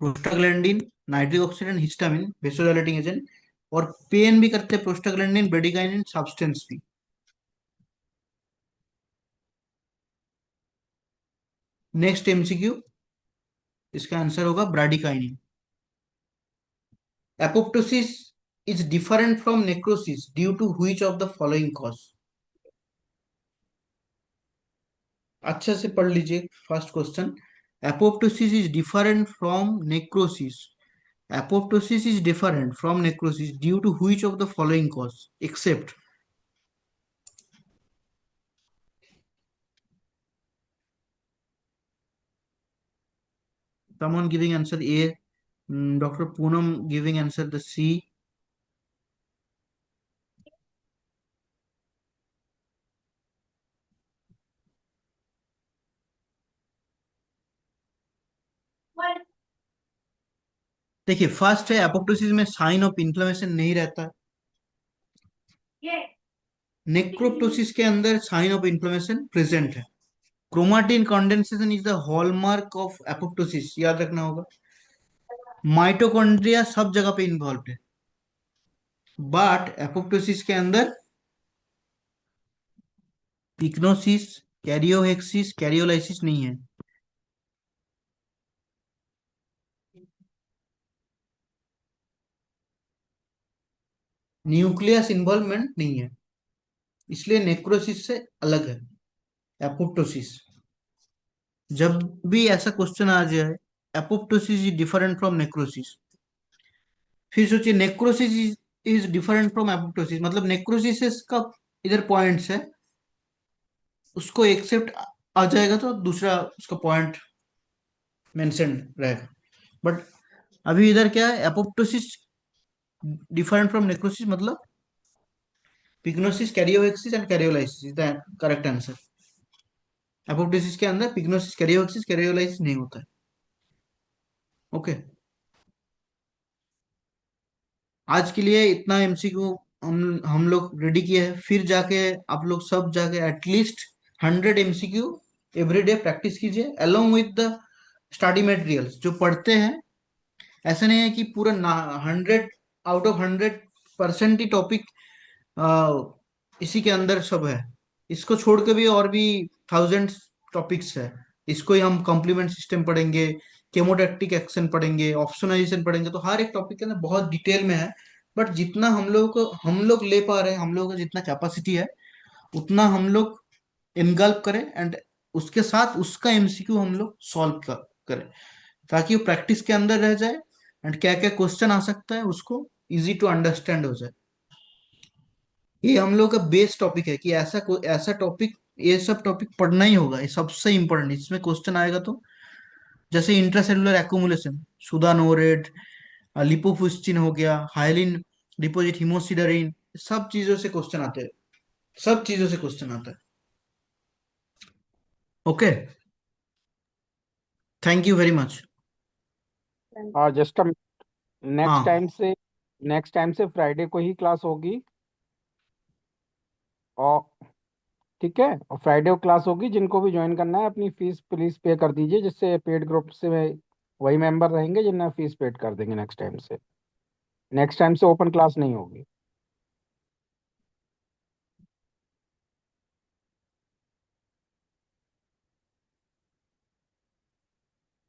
Prostaglandin, nitric oxide and histamine vasodilating agent, और पेन भी करते हैं प्रोस्टाग्लैंडिन, ब्रेडिकाइनिन सब्सटेंस भी। नेक्स्ट एमसीक्यू, इसका आंसर होगा bradykinin. Apoptosis is different from necrosis due to which of the following cause? अच्छे से पढ़ लीजिए first question. Apoptosis is different from necrosis, apoptosis is different from necrosis due to which of the following cause except? someone giving answer A, Dr. Poonam giving answer the C. देखिए first है apoptosis में sign of inflammation नहीं रहता है। Necroptosis के अंदर sign of inflammation present है। Chromatin condensation is the hallmark of apoptosis, याद रखना होगा। माइटोकॉन्ड्रिया सब जगह पे इन्वॉल्व है, बट एपोप्टोसिस के अंदर पिग्नोसिस, कैरियोहेक्सिस, कैरियोलाइसिस नहीं है। न्यूक्लियस इन्वॉल्वमेंट नहीं है, इसलिए नेक्रोसिस से अलग है एपोप्टोसिस। जब भी ऐसा क्वेश्चन आ जाए apoptosis is different from necrosis, फिर सोचिए necrosis is different from apoptosis, मतलब नेक्रोसिस का इधर पॉइंट्स है, उसको एक्सेप्ट आ जाएगा तो दूसरा उसका पॉइंट मेंशन रहेगा। बट अभी इधर क्या है, एपोप्टोसिस डिफरेंट फ्रॉम नेक्रोसिस मतलब pyknosis, karyorrhexis and karyolysis is the correct answer. Apoptosis के अंदर पिग्नोसिस, कैरियोहेक्सिस, कैरियोलाइसिस नहीं होता है। ओके, आज के लिए इतना एमसीक्यू हम लोग रेडी किए हैं। फिर जाके आप लोग सब जाके at least 100 MCQ every day practice कीजिए along with the study materials जो पढ़ते हैं। ऐसा नहीं है कि पूरा 100 आउट ऑफ 100% ही टॉपिक इसी के अंदर सब है। इसको छोड़ के भी और भी थाउजेंड्स टॉपिक्स है। इसको ही हम कॉम्प्लीमेंट सिस्टम पढ़ेंगे, केमोटैक्टिक एक्शन पढ़ेंगे, ऑप्शनलाइजेशन पढ़ेंगे, तो हर एक टॉपिक के अंदर बहुत डिटेल में है। बट जितना हम लोग ले पा रहे हैं, हम लोगों का जितना कैपेसिटी है उतना हम लोग इनगल्प करें एंड उसके साथ उसका एमसीक्यू हम लोग सॉल्व करें, ताकि वो प्रैक्टिस के अंदर रह जाए एंड क्या क्या क्वेश्चन आ सकता है उसको इजी टू अंडरस्टैंड हो जाए। ये हम लोग का बेस टॉपिक है कि ऐसा टॉपिक, ये सब टॉपिक पढ़ना ही होगा, ये सबसे इंपॉर्टेंट। इसमें क्वेश्चन आएगा तो जैसे इंट्रासेलुलर एक्यूमुलेशन, सुडानोरेट, लिपोफुस्चिन हो गया, हाइलिन डिपोजिट, हिमोसिडरिन, सब चीजों से क्वेश्चन आते हैं, सब चीजों से क्वेश्चन आता है। Okay, thank you very much. Just next हाँ, टाइम से नेक्स्ट टाइम से फ्राइडे को ही क्लास होगी। और ठीक है, और फ्राइडे को क्लास होगी। जिनको भी ज्वाइन करना है अपनी फीस प्लीज पे कर दीजिए, जिससे पेड ग्रुप से वही मेंबर रहेंगे जिन्हें फीस पेड कर देंगे। नेक्स्ट टाइम से ओपन क्लास नहीं होगी।